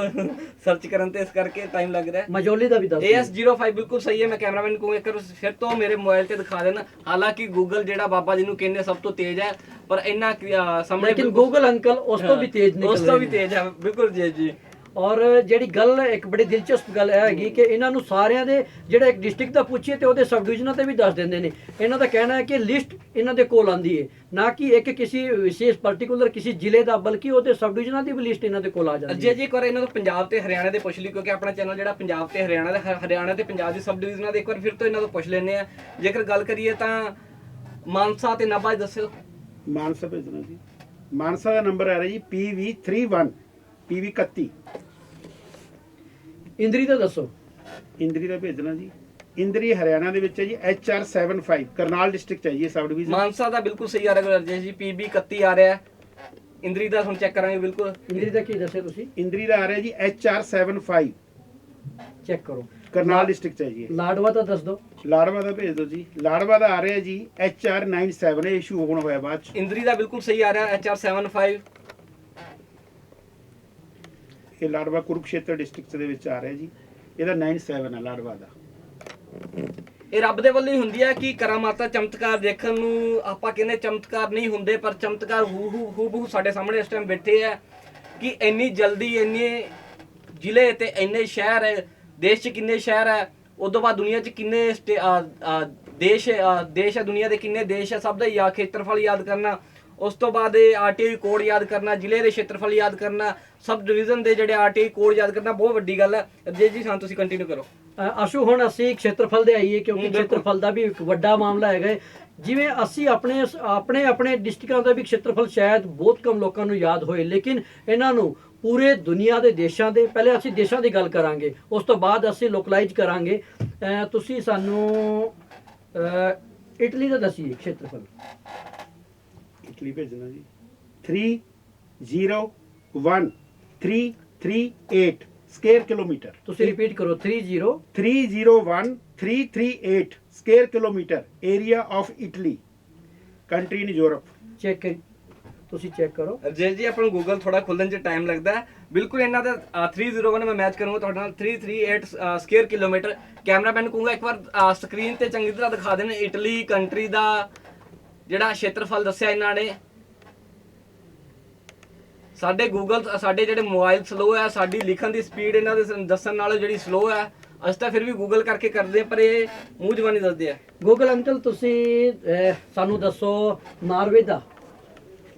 ਸਰਚ ਕਰਨ ਤੇ, ਇਸ ਕਰਕੇ ਟਾਈਮ ਲੱਗ ਰਿਹਾ। ਮਜੋਲੀ ਦਾ ਵੀ ਦੱਸ ਦਿਓ। AS05 ਬਿਲਕੁਲ ਸਹੀ ਹੈ। ਮੈਂ ਕੈਮਰਾਮੈਨ ਨੂੰ ਇੱਕ ਵਾਰ ਫਿਰ ਤੋਂ ਮੇਰੇ ਮੋਬਾਈਲ ਤੇ ਦਿਖਾ ਦੇਣਾ। ਹਾਲਾਂਕਿ ਗੂਗਲ ਜਿਹੜਾ ਬਾਬਾ ਜੀ ਨੂੰ ਕਹਿੰਦੇ ਸਭ ਤੋਂ ਤੇਜ਼ ਹੈ, ਪਰ ਇੰਨਾ ਸਾਹਮਣੇ ਲੇਕਿਨ ਗੂਗਲ ਅੰਕਲ ਉਸ ਤੋਂ ਵੀ ਤੇਜ਼ ਨਿਕਲ ਉਸ ਤੋਂ ਵੀ ਤੇਜ਼ ਹੈ। ਬਿਲਕੁਲ ਜੀ। ਔਰ ਜਿਹੜੀ ਗੱਲ ਇੱਕ ਬੜੀ ਦਿਲਚਸਪ ਗੱਲ ਇਹ ਹੈਗੀ ਕਿ ਇਹਨਾਂ ਨੂੰ ਸਾਰਿਆਂ ਦੇ ਜਿਹੜਾ ਇੱਕ ਡਿਸਟ੍ਰਿਕਟ ਦਾ ਪੁੱਛੀਏ ਤੇ ਉਹਦੇ ਸਬ ਡਿਵੀਜ਼ਨਾਂ ਤੇ ਵੀ ਦੱਸ ਦਿੰਦੇ ਨੇ। ਇਹਨਾਂ ਦਾ ਕਹਿਣਾ ਹੈ ਕਿ ਲਿਸਟ ਇਹਨਾਂ ਦੇ ਕੋਲ ਆਂਦੀ ਹੈ, ਨਾ ਕਿ ਇੱਕ ਕਿਸੇ ਵਿਸ਼ੇਸ਼ ਪਾਰਟਿਕੂਲਰ ਕਿਸੇ ਜ਼ਿਲ੍ਹੇ ਦਾ, ਬਲਕਿ ਉਹਦੇ ਸਬ ਡਿਵੀਜ਼ਨਾਂ ਦੀ ਵੀ ਲਿਸਟ ਇਹਨਾਂ ਦੇ ਕੋਲ ਆ ਜਾਂਦੀ ਹੈ। ਜੀ ਇੱਕ ਵਾਰ ਇਹਨਾਂ ਨੂੰ ਪੰਜਾਬ ਤੇ ਹਰਿਆਣਾ ਦੇ ਪੁੱਛ ਲਈ, ਕਿਉਂਕਿ ਆਪਣਾ ਚੈਨਲ ਜਿਹੜਾ ਪੰਜਾਬ ਤੇ ਹਰਿਆਣਾ ਦਾ, ਹਰਿਆਣਾ ਤੇ ਪੰਜਾਬ ਦੀ ਸਬ ਡਿਵੀਜ਼ਨਾਂ ਦੇ ਇੱਕ ਵਾਰ ਫਿਰ ਤੋਂ ਇਹਨਾਂ ਤੋਂ ਪੁੱਛ ਲੈਂਦੇ ਆ। ਜੇਕਰ ਗੱਲ ਕਰੀਏ ਤਾਂ ਮਾਨਸਾ ਤੇ ਨਾਭਾ ਦੱਸਿਓ। ਮਾਨਸਾ ਭੇਜਣਾ ਜੀ। ਮਾਨਸਾ ਦਾ ਨੰਬਰ ਆ ਰਿਹਾ ਜੀ PV31 PV31। ਇੰਦਰੀ ਦਾ ਦੱਸੋ। ਇੰਦਰੀ ਦਾ ਭੇਜਣਾ ਜੀ। ਇੰਦਰੀ ਹਰਿਆਣਾ ਦੇ ਵਿੱਚ ਹੈ ਜੀ HR75 ਕਰਨਾਲ ਡਿਸਟ੍ਰਿਕਟ ਹੈ ਜੀ ਇਹ ਸਬ ਡਿਵੀਜ਼ਨ। ਮਾਨਸਾ ਦਾ ਬਿਲਕੁਲ ਸਹੀ ਆ ਰਿਹਾ ਰਜੇਸ਼ ਜੀ, PB31 ਆ ਰਿਹਾ। ਇੰਦਰੀ ਦਾ ਹੁਣ ਚੈੱਕ ਕਰਾਂਗੇ। ਬਿਲਕੁਲ ਇੰਦਰੀ ਦਾ ਕੀ ਦੱਸਿਆ ਤੁਸੀਂ? ਇੰਦਰੀ ਦਾ ਆ ਰਿਹਾ ਜੀ HR75 ਚੈੱਕ ਕਰੋ। ਕਰਨਾਲ ਡਿਸਟ੍ਰਿਕਟ ਹੈ ਜੀ ਇਹ। ਲਾਡਵਾ ਦਾ ਦੱਸ ਦਿਓ। ਲਾੜਵਾ ਦਾ ਭੇਜ ਦਿਓ ਜੀ। ਲਾੜਵਾ ਦਾ ਆ ਰਿਹਾ ਜੀ HR97, ਇਹ ਇਸ਼ੂ ਹੋਣ ਹੋਇਆ ਬਾਅਦ ਚ। ਇੰਦਰੀ ਦਾ ਬਿਲਕੁਲ ਸਹੀ ਆ ਰਿਹਾ HR75। ਇਹ ਲਾੜਵਾ ਕੁਰੂਕਸ਼ੇਤਰ ਡਿਸਟ੍ਰਿਕਟ ਦੇ ਵਿੱਚ ਆ ਰਿਹਾ ਜੀ। ਇਹਦਾ 97 ਹੈ ਲਾੜਵਾ ਦਾ। ਇਹ ਰੱਬ ਦੇ ਵੱਲੋਂ ਹੀ ਹੁੰਦੀ ਹੈ ਕਿ ਕਰਾਮਾਤਾਂ, ਚਮਤਕਾਰ ਦੇਖਣ ਨੂੰ ਆਪਾਂ ਕਹਿੰਦੇ ਚਮਤਕਾਰ ਨਹੀਂ ਹੁੰਦੇ, ਪਰ ਚਮਤਕਾਰ ਹੂ ਸਾਡੇ ਸਾਹਮਣੇ ਇਸ ਟਾਈਮ ਬੈਠੇ ਆ ਕਿ ਇੰਨੀ ਜਲਦੀ ਇੰਨੇ ਜ਼ਿਲ੍ਹੇ ਤੇ ਇੰਨੇ ਸ਼ਹਿਰ ਹੈ, ਦੇਸ਼ 'ਚ ਕਿੰਨੇ ਸ਼ਹਿਰ ਹੈ, ਉਦੋਂ ਬਾਅਦ ਦੁਨੀਆ 'ਚ ਕਿੰਨੇ ਦੇਸ਼ ਹੈ, ਦੁਨੀਆ ਦੇ ਕਿੰਨੇ ਦੇਸ਼ ਹੈ, ਸਭ ਦਾ ਖੇਤਰਫਲ ਯਾਦ ਕਰਨਾ। ਉਸ ਤੋਂ ਬਾਅਦ RTI ਕੋਡ ਯਾਦ ਕਰਨਾ, ਜ਼ਿਲ੍ਹੇ ਦੇ ਖੇਤਰਫਲ ਯਾਦ ਕਰਨਾ, ਸਬ ਡਿਵੀਜ਼ਨ ਦੇ ਜਿਹੜੇ RTI ਕੋਡ ਯਾਦ ਕਰਨਾ ਬਹੁਤ ਵੱਡੀ ਗੱਲ ਹੈ। ਜੀ ਸਾਨੂੰ ਤੁਸੀਂ ਕੰਟੀਨਿਊ ਕਰੋ। ਆਸ਼ੂ ਹੁਣ ਅਸੀਂ ਖੇਤਰਫਲ ਦੇ ਆਈਏ, ਕਿਉਂਕਿ ਖੇਤਰਫਲ ਦਾ ਵੀ ਇੱਕ ਵੱਡਾ ਮਾਮਲਾ ਹੈਗਾ ਹੈ। ਜਿਵੇਂ ਅਸੀਂ ਆਪਣੇ ਡਿਸਟ੍ਰਿਕਟਾਂ ਦਾ ਵੀ ਖੇਤਰਫਲ ਸ਼ਾਇਦ ਬਹੁਤ ਕਮ ਲੋਕਾਂ ਨੂੰ ਯਾਦ ਹੋਏ, ਲੇਕਿਨ ਇਹਨਾਂ ਨੂੰ ਪੂਰੇ ਦੁਨੀਆ ਦੇ ਦੇਸ਼ਾਂ ਦੇ, ਪਹਿਲੇ ਅਸੀਂ ਦੇਸ਼ਾਂ ਦੀ ਗੱਲ ਕਰਾਂਗੇ, ਉਸ ਤੋਂ ਬਾਅਦ ਅਸੀਂ ਲੋਕਲਾਈਜ਼ ਕਰਾਂਗੇ। ਤੁਸੀਂ ਸਾਨੂੰ ਇਟਲੀ ਦਾ ਦੱਸੀਏ ਖੇਤਰਫਲ। ਇਟਲੀ ਭੇਜਣਾ ਜੀ। 301338 ਸਕੁਅਰ ਕਿਲੋਮੀਟਰ। ਤੁਸੀਂ ਰਿਪੀਟ ਕਰੋ। 301338 square kilometre area of Italy, country in Europe. Check ਤੁਸੀਂ ਚੈੱਕ ਕਰੋ। ਜੀ ਆਪਾਂ ਨੂੰ ਗੂਗਲ ਥੋੜਾ ਖੁੱਲਣ 'ਚ ਟਾਈਮ ਲੱਗਦਾ ਹੈ। ਬਿਲਕੁਲ ਇਹਨਾਂ ਦਾ 301 ਮੈਂ ਮੈਚ ਕਰੂੰਗਾ ਤੁਹਾਡੇ ਨਾਲ 338 ਸਕੁਅਰ ਕਿਲੋਮੀਟਰ। ਕੈਮਰਾਮੈਨ ਨੂੰ ਕਹੂੰਗਾ ਇੱਕ ਵਾਰ ਸਕਰੀਨ ਤੇ ਚੰਗੀ ਤਰ੍ਹਾਂ ਦਿਖਾ ਦੇਣ ਇਟਲੀ ਕੰਟਰੀ ਦਾ ਜਿਹੜਾ ਖੇਤਰਫਲ ਦੱਸਿਆ ਇਹਨਾਂ ਨੇ। ਸਾਡੇ ਸਾਡੇ ਜਿਹੜੇ ਮੋਬਾਈਲ ਸਲੋ ਹੈ, ਸਾਡੀ ਲਿਖਣ ਦੀ ਸਪੀਡ ਇਹਨਾਂ ਦੇ ਦੱਸਣ ਨਾਲੋਂ ਜਿਹੜੀ ਸਲੋ ਹੈ। ਅਸੀਂ ਤਾਂ ਫਿਰ ਵੀ ਗੂਗਲ ਕਰਕੇ ਕਰਦੇ ਆ, ਪਰ ਇਹ ਮੂੰਹ ਜ਼ਬਾਨੀ ਦੱਸਦੇ ਆ। ਗੂਗਲ ਅੰਕਲ ਤੁਸੀਂ ਸਾਨੂੰ ਦੱਸੋ ਨਾਰਵੇ ਦਾ।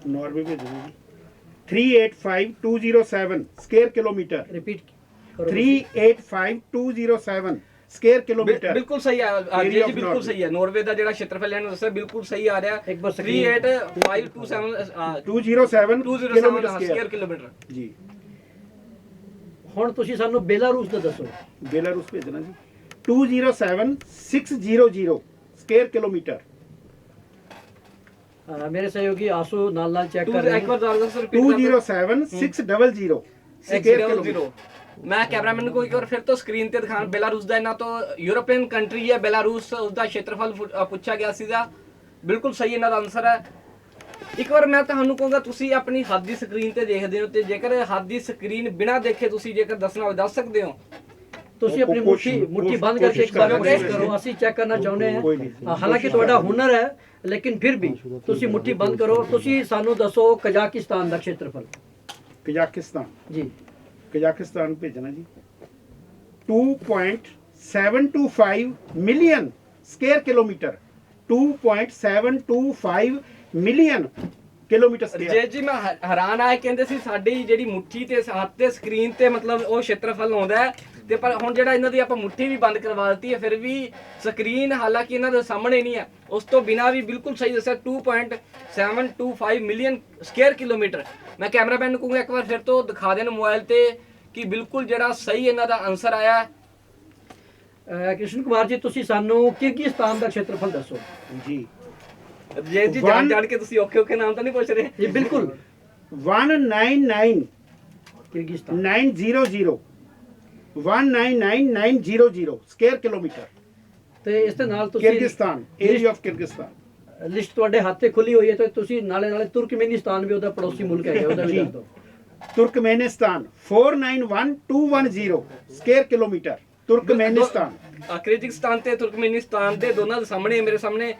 ਨਾਰਵੇ ਭੇਜਣਾ ਜੀ। 385207 ਸਕੁਅਰ ਕਿਲੋਮੀਟਰ। ਰਿਪੀਟ ਕਰੋ। 385207 ਸਕੁਅਰ ਕਿਲੋਮੀਟਰ। ਬਿਲਕੁਲ ਸਹੀ ਆ ਜੀ, ਬਿਲਕੁਲ ਸਹੀ ਹੈ। ਨਾਰਵੇ ਦਾ ਜਿਹੜਾ ਖੇਤਰਫਲ ਇਹਨਾਂ ਦੱਸਿਆ ਬਿਲਕੁਲ ਸਹੀ ਆ ਰਿਹਾ। ਇੱਕ ਵਾਰ 38527 ਸਕੁਅਰ ਕਿਲੋਮੀਟਰ ਜੀ। ਹੁਣ ਤੁਸੀਂ ਸਾਨੂੰ ਬੇਲਾਰੂਸ ਦਾ ਦੱਸੋ। ਬੇਲਾਰੂਸ ਭੇਜਣਾ ਜੀ। 207600 ਸਕੁਅਰ ਕਿਲੋਮੀਟਰ। ਮੇਰੇ ਸਹਿਯੋਗੀ ਆਸੂ ਨਾਲ ਚੈੱਕ ਕਰ ਰਹੇ ਇੱਕ ਵਾਰ ਦੁਬਾਰਾ ਦੱਸੋ। 207600 ਸਕੁਅਰ ਕਿਲੋਮੀਟਰ। ਮੈਂ ਕੈਮਰਾਮੈਨ ਨੂੰ ਇੱਕ ਵਾਰ ਫਿਰ ਤੋਂ ਸਕਰੀਨ ਤੇ ਦਿਖਾਣ। ਬੇਲਾਰੂਸ ਦਾ ਇਹਨਾਂ ਤੋਂ ਯੂਰੋਪੀਅਨ ਕੰਟਰੀ ਹੈ ਬੇਲਾਰੂਸ, ਉਸਦਾ ਖੇਤਰਫਲ ਪੁੱਛਿਆ ਗਿਆ ਸੀਗਾ। ਬਿਲਕੁਲ ਸਹੀ ਇਹਨਾਂ ਦਾ ਆਨਸਰ ਹੈ। ਇੱਕ ਵਾਰ ਮੈਂ ਤੁਹਾਨੂੰ ਕਹੂੰਗਾ ਤੁਸੀਂ ਆਪਣੀ ਹੱਥ ਦੀ ਸਕਰੀਨ ਤੇ ਦੇਖਦੇ ਹੋ, ਤੇ ਜੇਕਰ ਹੱਥ ਦੀ ਸਕਰੀਨ ਬਿਨਾਂ ਦੇਖੇ ਤੁਸੀਂ ਜੇਕਰ ਦੱਸਣਾ ਹੋਵੇ ਦੱਸ ਸਕਦੇ ਹੋ। ਤੁਸੀਂ ਆਪਣੀ ਮੁੱਠੀ ਬੰਦ ਕਰਕੇ ਇੱਕ ਵਾਰ ਕੋਸ਼ਿਸ਼ ਕਰੋ। ਅਸੀਂ ਚੈੱਕ ਕਰਨਾ ਚਾਹੁੰਦੇ ਹਾਂ। ਹਾਲਾਂਕਿ ਤੁਹਾਡਾ ਹੁਨਰ ਹੈ, ਲੇਕਿਨ ਫਿਰ ਵੀ ਤੁਸੀਂ ਮੁੱਠੀ ਬੰਦ ਕਰੋ। ਤੁਸੀਂ ਸਾਨੂੰ ਦੱਸੋ ਕਜ਼ਾਕਿਸਤਾਨ ਦਾ ਖੇਤਰਫਲ। ਕਜ਼ਾਕਿਸਤਾਨ ਜੀ। ਕਜ਼ਾਕਿਸਤਾਨ ਭੇਜਣਾ ਜੀ। 2.725 million square kilometre. 2.725 million kilometre square. ਜੀ ਮੈਂ ਹੈਰਾਨ ਆਇਆ, ਕਹਿੰਦੇ ਸੀ ਸਾਡੀ ਜਿਹੜੀ ਮੁੱਠੀ ਤੇ ਹੱਥ ਤੇ ਸਕਰੀਨ ਤੇ ਮਤਲਬ ਉਹ ਖੇਤਰਫਲ ਆਉਂਦਾ ਹੈ, ਤੇ ਪਰ ਹੁਣ ਜਿਹੜਾ ਇਹਨਾਂ ਦੀ ਆਪਾਂ ਮੁੱਠੀ ਵੀ ਬੰਦ ਕਰਵਾ ਦਿੱਤੀ ਹੈ, ਫਿਰ ਵੀ ਸਕਰੀਨ ਹਾਲਾਂਕਿ ਇਹਨਾਂ ਦੇ ਸਾਹਮਣੇ ਨਹੀਂ ਹੈ। ਉਸ ਤੋਂ ਬਿਨਾਂ ਵੀ ਬਿਲਕੁਲ ਸਹੀ ਦੱਸਿਆ 2.725 ਮਿਲੀਅਨ ਸਕੁਅਰ ਕਿਲੋਮੀਟਰ। ਮੈਂ ਕੈਮਰਾਮੈਨ ਨੂੰ ਕਹੂੰਗਾ ਇੱਕ ਵਾਰ ਫਿਰ ਤੋਂ ਦਿਖਾ ਦੇਣ ਮੋਬਾਈਲ ਤੇ ਕਿ ਬਿਲਕੁਲ ਜਿਹੜਾ ਸਹੀ ਇਹਨਾਂ ਦਾ ਆਨਸਰ ਆਇਆ। ਕ੍ਰਿਸ਼ਨ ਕੁਮਾਰ ਜੀ ਤੁਸੀਂ ਸਾਨੂੰ ਕਿਰਗਿਸਤਾਨ ਦਾ ਖੇਤਰਫਲ ਦੱਸੋ। ਜੀ ਜੀ ਜਾਣ ਕੇ ਤੁਸੀਂ ਔਖੇ ਨਾਮ ਤਾਂ ਨਹੀਂ ਪੁੱਛ ਰਹੇ। ਜੀ ਬਿਲਕੁਲ। 199 ਕਿਰਗਿਸਤਾਨ 900 199900 ਸਕੁਅਰ ਕਿਲੋਮੀਟਰ। ਤੇ ਇਸ ਦੇ ਨਾਲ ਤੁਸੀਂ Kyrgyzstan, area of Kyrgyzstan. List ਤੁਹਾਡੇ ਹੱਥ ਤੇ ਖੁੱਲੀ ਹੋਈ ਹੈ, ਤੇ ਤੁਸੀਂ ਨਾਲੇ ਤੁਰਕਮੇਨਿਸਤਾਨ ਵੀ ਉਹਦਾ ਪੜੋਸੀ ਮੁਲਕ ਹੈਗਾ, ਉਹਦਾ ਵੀ ਦੱਸ ਦਿਓ। Turkmenistan 491210 square kilometre. Turkmenistan. Kyrgyzstan ਤੇ ਤੁਰਕਮੇਨਿਸਤਾਨ ਦੇ ਦੋਨਾਂ ਦੇ ਸਾਹਮਣੇ ਮੇਰੇ ਸਾਹਮਣੇ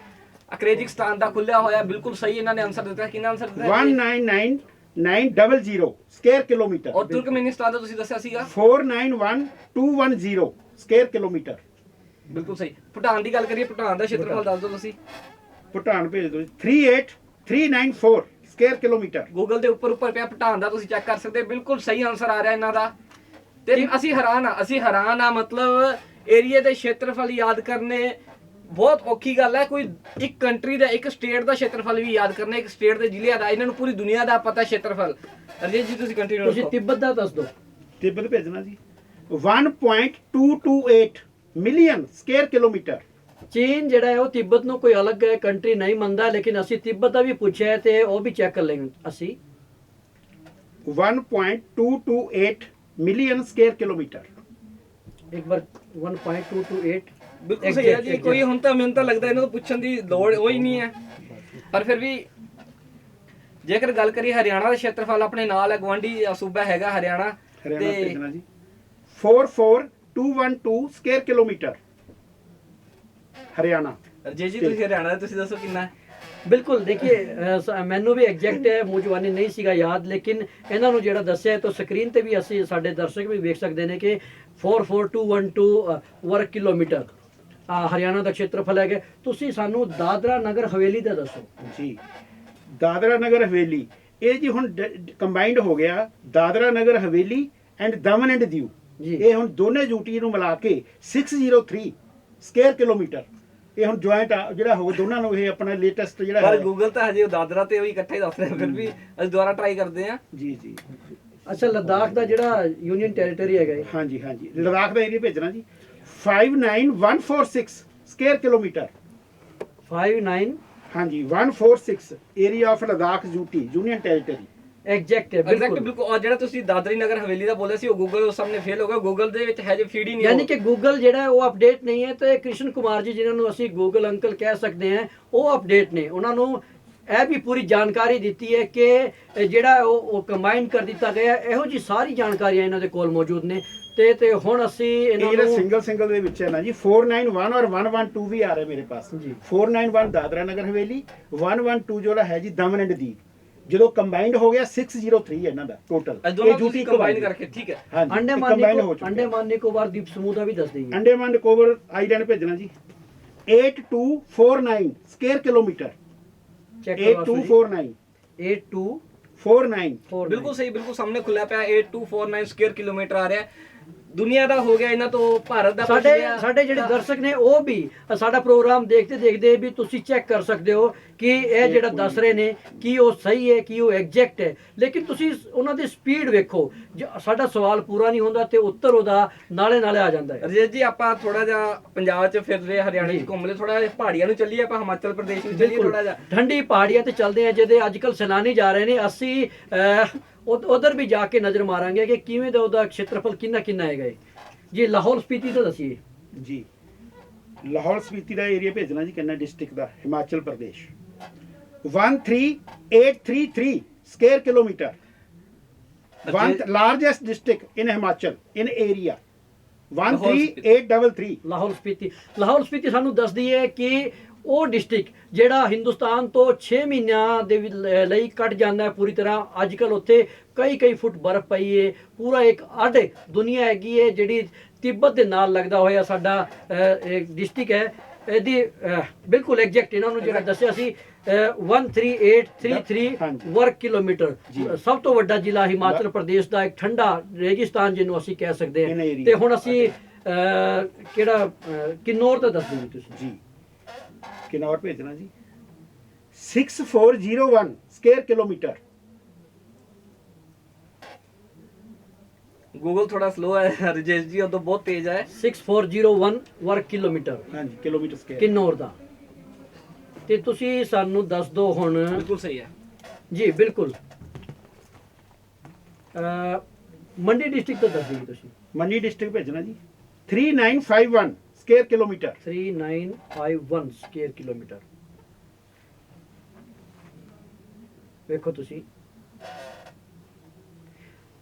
ਕਿਰਗਿਜ਼ਸਤਾਨ ਦਾ ਖੁੱਲਿਆ ਹੋਇਆ। ਬਿਲਕੁਲ ਸਹੀ ਇਹਨਾਂ ਨੇ ਆਨਸਰ ਦਿੱਤਾ। ਕਿੰਨਾ ਆਨਸਰ ਦਿੱਤਾ? 199 4900 ਸਕੁਅਰ ਕਿਲੋਮੀਟਰ ਔਰ ਤੁਰਕਮੇਨਿਸਤਾਨ ਦਾ ਤੁਸੀਂ ਦੱਸਿਆ ਸੀਗਾ 491210 ਸਕੁਅਰ ਕਿਲੋਮੀਟਰ। ਬਿਲਕੁਲ ਸਹੀ। ਭੂਟਾਨ ਦੀ ਗੱਲ ਕਰੀਏ, ਭੂਟਾਨ ਦਾ ਖੇਤਰਫਲ ਦੱਸ ਦਿਓ ਤੁਸੀਂ। ਭੂਟਾਨ ਭੇਜ ਦਿਓ ਜੀ 38394 ਸਕੁਅਰ ਕਿਲੋਮੀਟਰ। ਗੂਗਲ ਦੇ ਉੱਪਰ ਪਿਆ ਭੂਟਾਨ ਦਾ, ਤੁਸੀਂ ਚੈੱਕ ਕਰ ਸਕਦੇ ਹੋ। ਬਿਲਕੁਲ ਸਹੀ ਆਨਸਰ ਆ ਰਿਹਾ ਇਹਨਾਂ ਦਾ। ਤੇ ਅਸੀਂ ਹੈਰਾਨ ਆ ਮਤਲਬ ਏਰੀਏ ਦੇ ਖੇਤਰਫਲ ਯਾਦ ਕਰਨੇ ਬਹੁਤ ਔਖੀ ਗੱਲ ਹੈ। ਕੋਈ ਇੱਕ ਕੰਟਰੀ ਦਾ, ਇੱਕ ਸਟੇਟ ਦਾ ਖੇਤਰਫਲ ਵੀ ਯਾਦ ਕਰਨਾ, ਇੱਕ ਸਟੇਟ ਦੇ ਜ਼ਿਲ੍ਹੇ ਦਾ, ਇਹਨਾਂ ਨੂੰ ਪੂਰੀ ਦੁਨੀਆ ਦਾ ਪਤਾ ਖੇਤਰਫਲ। ਅਰਜੀਤ ਜੀ ਤੁਸੀਂ ਕੰਟੀਨਿਊ ਤੁਸੀਂ ਤਿੱਬਤ ਦਾ ਦੱਸ ਦਿਓ। ਤਿੱਬਤ ਭੇਜਣਾ ਜੀ 1.228 ਮਿਲੀਅਨ ਸਕੁਅਰ ਕਿਲੋਮੀਟਰ। ਚੀਨ ਜਿਹੜਾ ਹੈ ਉਹ ਤਿੱਬਤ ਨੂੰ ਕੋਈ ਅਲੱਗ ਕੰਟਰੀ ਨਹੀਂ ਮੰਨਦਾ, ਲੇਕਿਨ ਅਸੀਂ ਤਿੱਬਤ ਦਾ ਵੀ ਪੁੱਛਿਆ ਹੈ ਤੇ ਉਹ ਵੀ ਚੈੱਕ ਕਰ ਲੈਂਗੇ ਅਸੀਂ। 1.228 ਮਿਲੀਅਨ ਸਕੁਅਰ ਕਿਲੋਮੀਟਰ। ਇੱਕ ਵਾਰ 1.228 ਬਿਲਕੁਲ ਸਹੀ ਹੈ ਜੀ। ਕੋਈ ਹੁਣ ਤਾਂ ਮੈਨੂੰ ਤਾਂ ਲੱਗਦਾ ਇਹਨਾਂ ਤੋਂ ਪੁੱਛਣ ਦੀ ਲੋੜ ਹੋਈ ਨਹੀਂ ਹੈ। ਪਰ ਫਿਰ ਵੀ ਜੇਕਰ ਗੱਲ ਕਰੀਏ ਹਰਿਆਣਾ ਦਾ ਖੇਤਰਫਲ ਆਪਣੇ ਨਾਲ ਹੈ, ਗਵਾਂਢੀ ਸੂਬਾ ਹੈਗਾ ਹਰਿਆਣਾ। ਹਰਿਆਣਾ ਭੇਜਣਾ ਜੀ 44212 ਸਕੁਅਰ ਕਿਲੋਮੀਟਰ ਹਰਿਆਣਾ। ਅਰਜੀਤ ਜੀ ਤੁਸੀਂ ਹਰਿਆਣਾ ਦੇ ਤੁਸੀਂ ਦੱਸੋ ਕਿੰਨਾ ਹੈ? ਬਿਲਕੁਲ ਦੇਖिए ਮੈਨੂੰ ਵੀ ਐਗਜ਼ੈਕਟ ਹੈ ਮੂੰਹ ਨਹੀਂ ਸੀਗਾ ਯਾਦ, ਲੇਕਿਨ ਇਹਨਾਂ ਨੂੰ ਜਿਹੜਾ ਦੱਸਿਆ ਤਾਂ ਸਕਰੀਨ ਤੇ ਵੀ ਅਸੀਂ ਸਾਡੇ ਦਰਸ਼ਕ ਵੀ ਵੇਖ ਸਕਦੇ ਨੇ ਕਿ 44212 ਵਰਗ ਕਿਲੋਮੀਟਰ ਹਰਿਆਣਾ ਦਾ ਖੇਤਰਫਲ ਹੈਗਾ। ਤੁਸੀਂ ਸਾਨੂੰ ਦਾਦਰਾ ਨਗਰ ਹਵੇਲੀ ਦਾ ਦੱਸੋ ਜੀ। ਦਾਦਰਾ ਨਗਰ ਹਵੇਲੀ ਇਹ ਜੀ ਹੁਣ ਕੰਬਾਈਨਡ ਹੋ ਗਿਆ Dadra Nagar Haveli and Daman and Diu ਜੀ। ਇਹ ਹੁਣ ਦੋਨੇ ਯੂਟੀ ਨੂੰ ਮਿਲਾ ਕੇ 603 ਸਕੁਅਰ ਕਿਲੋਮੀਟਰ ਇਹ ਹੁਣ ਜੁਆਇੰਟ ਜਿਹੜਾ ਹੋਵੇ ਦੋਨਾਂ ਨੂੰ ਇਹ ਆਪਣਾ ਲੇਟੈਸਟ ਜਿਹੜਾ ਪਰ ਹੈ। ਗੂਗਲ ਤਾਂ ਹਜੇ ਦਾਦਰਾ ਤੇ ਵੀ ਇਕੱਠਾ ਹੀ ਦੱਸ ਰਿਹਾ, ਫਿਰ ਵੀ ਅਸੀਂ ਦੁਬਾਰਾ ਟਰਾਈ ਕਰਦੇ ਹਾਂ। ਜੀ ਜੀ। ਅੱਛਾ, ਲੱਦਾਖ ਦਾ ਜਿਹੜਾ ਯੂਨੀਅਨ ਟੈਰੀਟਰੀ ਹੈਗਾ ਇਹ ਹਾਂਜੀ ਹਾਂਜੀ ਲਦਾਖ ਦਾ ਏਰੀਆ ਭੇਜਣਾ ਜੀ 59146 ਸਕੁਅਰ ਕਿਲੋਮੀਟਰ। 59 ਹਾਂਜੀ 146 area of Ladakh UT union territory. Exact ਹੈ ਐਗਜ਼ੈਕਟ ਬਿਲਕੁਲ। ਬਿਲਕੁਲ। ਔਰ ਜਿਹੜਾ ਤੁਸੀਂ ਦਾਦਰੀ ਨਗਰ ਹਵੇਲੀ ਦਾ ਬੋਲਿਆ ਸੀ ਉਹ ਗੂਗਲ ਉਸ ਸਾਹਮਣੇ ਫੇਲ ਹੋ ਗਿਆ। ਗੂਗਲ ਦੇ ਵਿੱਚ ਹਜੇ ਫੀਡ ਹੀ ਨਹੀਂ ਯਾਨੀ ਕਿ ਗੂਗਲ ਜਿਹੜਾ ਹੈ ਉਹ ਅਪਡੇਟ ਨਹੀਂ ਹੈ ਤੇ ਕ੍ਰਿਸ਼ਨ ਕੁਮਾਰ ਜੀ ਜਿਨ੍ਹਾਂ ਨੂੰ ਅਸੀਂ ਗੂਗਲ ਅੰਕਲ ਕਹਿ ਸਕਦੇ ਹਾਂ ਉਹ ਅਪਡੇਟ ਨੇ। ਉਹਨਾਂ ਨੂੰ ਇਹ ਵੀ ਪੂਰੀ ਜਾਣਕਾਰੀ ਦਿੱਤੀ ਹੈ ਕਿ ਜਿਹੜਾ ਉਹ ਕੰਬਾਈਨ ਕਰ ਦਿੱਤਾ ਗਿਆ। ਇਹੋ ਜੀ ਸਾਰੀ ਜਾਣਕਾਰੀਆਂ ਇਹਨਾਂ ਦੇ ਕੋਲ ਮੌਜੂਦ ਨੇ ਤੇ ਹੁਣ ਅਸੀਂ ਇਹਨਾਂ ਇਹ ਨੂੰ ਸਿੰਗਲ ਦੇ ਵਿੱਚ ਹੈ ਨਾ ਜੀ 491 ਔਰ 112 ਵੀ ਆ ਰਹੇ ਮੇਰੇ ਪਾਸ ਜੀ। 491 ਦਾਦਰਾ ਨਗਰ ਹਵੇਲੀ 112 ਜਿਹੜਾ ਹੈ ਜੀ ਦਮਨ ਐਂਡ ਦੀਪ ਜਦੋਂ ਕੰਬਾਈਨਡ ਹੋ ਗਿਆ 603 ਹੈ ਇਹਨਾਂ ਦਾ ਟੋਟਲ। ਇਹ ਦੋਨੋਂ ਤੁਸੀਂ ਕੰਬਾਈਨ ਕਰਕੇ ਠੀਕ ਹੈ। ਹਾਂਜੀ ਅੰਡੇਮਾਨ ਨਿਕੋਬਾਰ ਦੀਪ ਸਮੂਹ ਦਾ ਵੀ ਦੱਸ ਦਈਏ। ਅੰਡੇਮਾਨ ਨਿਕੋਬਾਰ ਆਈਲੈਂਡ ਭੇਜਣਾ ਜੀ 8249 ਸਕੁਅਰ ਕਿਲੋਮੀਟਰ। ਚੈੱਕ ਕਰੋ 8249 8249 ਬਿਲਕੁਲ ਸਹੀ, ਬਿਲਕੁਲ ਸਾਹਮਣੇ ਖੁੱਲਿਆ ਪਿਆ 8249 ਸਕੁਅਰ ਕਿਲੋਮੀਟਰ ਆ ਰਿਹਾ। ਦੁਨੀਆ ਦਾ ਹੋ ਗਿਆ, ਇਹਨਾਂ ਤੋਂ ਭਾਰਤ ਦਾ ਪੁੱਛ ਲਿਆ। ਸਾਡੇ ਜਿਹੜੇ ਦਰਸ਼ਕ ਨੇ ਉਹ ਵੀ ਸਾਡਾ ਪ੍ਰੋਗਰਾਮ ਦੇਖਦੇ ਵੀ ਤੁਸੀਂ ਚੈੱਕ ਕਰ ਸਕਦੇ ਹੋ ਕਿ ਇਹ ਜਿਹੜਾ ਦੱਸ ਰਹੇ ਨੇ ਕੀ ਉਹ ਸਹੀ ਹੈ ਕੀ ਉਹ ਐਗਜ਼ੈਕਟ ਹੈ, ਲੇਕਿਨ ਤੁਸੀਂ ਉਹਨਾਂ ਦੀ ਸਪੀਡ ਵੇਖੋ। ਸਾਡਾ ਸਵਾਲ ਪੂਰਾ ਨਹੀਂ ਹੁੰਦਾ ਤੇ ਉੱਤਰ ਉਹਦਾ ਨਾਲੇ ਆ ਜਾਂਦਾ ਹੈ। ਰਜੇਸ਼ ਜੀ ਆਪਾਂ ਥੋੜਾ ਜਿਹਾ ਪੰਜਾਬ 'ਚ ਫਿਰ ਰਹੇ, ਹਰਿਆਣੇ 'ਚ ਘੁੰਮ ਲਏ, ਥੋੜਾ ਜਿਹਾ ਪਹਾੜੀਆਂ ਨੂੰ ਚੱਲੀਏ, ਆਪਾਂ ਹਿਮਾਚਲ ਪ੍ਰਦੇਸ਼ ਨੂੰ ਚੱਲੀਏ ਥੋੜਾ ਜਿਹਾ। ਠੰਡੀ ਪਹਾੜੀਆਂ ਤੇ ਚੱਲਦੇ ਆ ਜਿਹਦੇ ਅੱਜ ਕੱਲ੍ਹ ਸੈਲਾਨੀ ਜਾ ਰਹੇ ਨੇ। ਅਸੀਂ ਉਧਰ ਵੀ ਜਾ ਕੇ ਨਜ਼ਰ ਮਾਰਾਂਗੇ ਕਿ ਕਿਵੇਂ ਦਾ ਉਹਦਾ ਖੇਤਰਫਲ ਕਿੰਨਾ ਹੈਗਾ ਜੀ। ਲਾਹੌਲ ਸਪੀਤੀ ਦਾ ਦੱਸੀਏ ਜੀ। ਲਾਹੌਲ ਸਪੀਤੀ ਦਾ ਏਰੀਆ ਭੇਜਣਾ ਜੀ ਕਿੰਨਾ district the Himachal Pradesh 13833 square kilometre. one largest district in Himachal in area 13833। Lahaul Spiti ਸਾਨੂੰ ਦੱਸਦੀ ਹੈ ਕਿ ਉਹ ਡਿਸਟ੍ਰਿਕਟ ਜਿਹੜਾ ਹਿੰਦੁਸਤਾਨ ਤੋਂ 6 ਮਹੀਨਿਆਂ ਦੇ ਲਈ ਕੱਟ ਜਾਂਦਾ ਹੈ ਪੂਰੀ ਤਰ੍ਹਾਂ। ਅੱਜ ਕੱਲ ਉੱਥੇ ਕਈ ਫੁੱਟ ਬਰਫ਼ ਪਈ ਹੈ। ਪੂਰਾ ਇੱਕ ਅੱਡ ਦੁਨੀਆ ਹੈਗੀ ਹੈ ਜਿਹੜੀ ਤਿੱਬਤ ਦੇ ਨਾਲ ਲੱਗਦਾ ਹੋਇਆ ਸਾਡਾ ਡਿਸਟ੍ਰਿਕਟ ਹੈ। ਇਹਦੀ ਬਿਲਕੁਲ ਐਗਜ਼ੈਕਟ ਇਹਨਾਂ ਨੂੰ ਜਿਹੜਾ ਦੱਸਿਆ ਸੀ 13833 ਵਰਗ ਕਿਲੋਮੀਟਰ। ਸਭ ਤੋਂ ਵੱਡਾ ਜ਼ਿਲ੍ਹਾ ਹਿਮਾਚਲ ਪ੍ਰਦੇਸ਼ ਦਾ ਇੱਕ ਠੰਡਾ ਰੇਗਿਸਤਾਨ ਜਿਹਨੂੰ ਅਸੀਂ ਕਹਿ ਸਕਦੇ ਹਾਂ। ਤੇ ਹੁਣ ਅਸੀਂ ਕਿਹੜਾ ਕਿਨੌਰ ਦਾ ਦੱਸ ਦਿਓ ਤੁਸੀਂ ਜੀ। ਕਿਨੌਰ ਭੇਜਣਾ ਜੀ 6401 ਸਕੁਅਰ ਕਿਲੋਮੀਟਰ। ਗੂਗਲ ਥੋੜਾ ਸਲੋ ਹੈ ਰਜੇਸ਼ ਜੀ, ਉਦੋਂ ਬਹੁਤ ਤੇਜ਼ ਹੈ। 6401 ਵਰਗ ਕਿਲੋਮੀਟਰ। ਹਾਂਜੀ ਕਿਲੋਮੀਟਰ ਸਕੁਅਰ ਕਿਨੌਰ ਦਾ। ਤੇ ਤੁਸੀਂ ਸਾਨੂੰ ਦੱਸ ਦਿਓ ਹੁਣ। ਬਿਲਕੁਲ ਸਹੀ ਹੈ ਜੀ ਬਿਲਕੁਲ। ਮੰਡੀ ਡਿਸਟ੍ਰਿਕਟ ਤੋਂ ਦੱਸ ਦਿਓ ਤੁਸੀਂ। ਮੰਡੀ ਡਿਸਟ੍ਰਿਕਟ ਭੇਜਣਾ ਜੀ 3951 ਸਕੁਅਰ ਕਿਲੋਮੀਟਰ। 3951 square kilometre. ਵੇਖੋ ਤੁਸੀਂ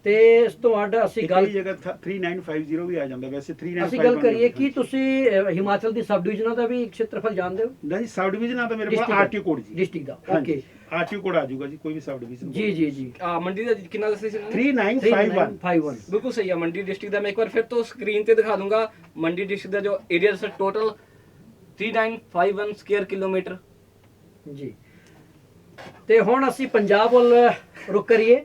ਤੇ ਇਸ ਤੋਂ ਅੱਡ ਅਸੀਂ ਗੱਲ ਕਈ ਜਗ੍ਹਾ 3950 ਵੀ ਆ ਜਾਂਦਾ, ਵੈਸੇ 3951 ਅਸੀਂ ਗੱਲ ਕਰੀਏ ਕਿ ਤੁਸੀਂ ਹਿਮਾਚਲ ਦੀ ਸਬ ਡਿਵੀਜ਼ਨਾਂ ਦਾ ਵੀ ਖੇਤਰਫਲ ਜਾਣਦੇ ਹੋ? ਨਹੀਂ, ਸਬ ਡਿਵੀਜ਼ਨ ਆ ਤਾਂ ਮੇਰੇ ਕੋਲ District ਆਰਟੀਓ ਕੋਡ ਜੀ, ਡਿਸਟ੍ਰਿਕਟ ਦਾ, ਹਾਂਜੀ, ਓਕੇ ਆਰਟੀਓ ਕੋਡ ਆ ਜਾਊਗਾ ਜੀ, ਕੋਈ ਵੀ ਸਬ ਡਿਵੀਜ਼ਨ ਜੀ ਜੀ ਜੀ ਮੰਡੀ ਦਾ ਕਿੰਨਾ ਦੱਸਿਆ ਸੀ ਇਹਨਾਂ ਨੇ? 3951 51 ਬਿਲਕੁਲ ਸਹੀ ਹੈ। ਮੰਡੀ ਡਿਸਟ੍ਰਿਕਟ ਦਾ ਮੈਂ ਇੱਕ ਵਾਰ ਫਿਰ ਤੋਂ ਸਕਰੀਨ ਤੇ ਦਿਖਾ ਦੂੰਗਾ। ਮੰਡੀ ਡਿਸਟ੍ਰਿਕਟ ਦਾ ਜੋ ਏਰੀਆ ਹੈ ਟੋਟਲ 3951 ਸਕੁਅਰ ਕਿਲੋਮੀਟਰ। ਜੀ ਤੇ ਹੁਣ ਅਸੀਂ ਪੰਜਾਬ ਵੱਲ ਰੁਕ ਕਰੀਏ।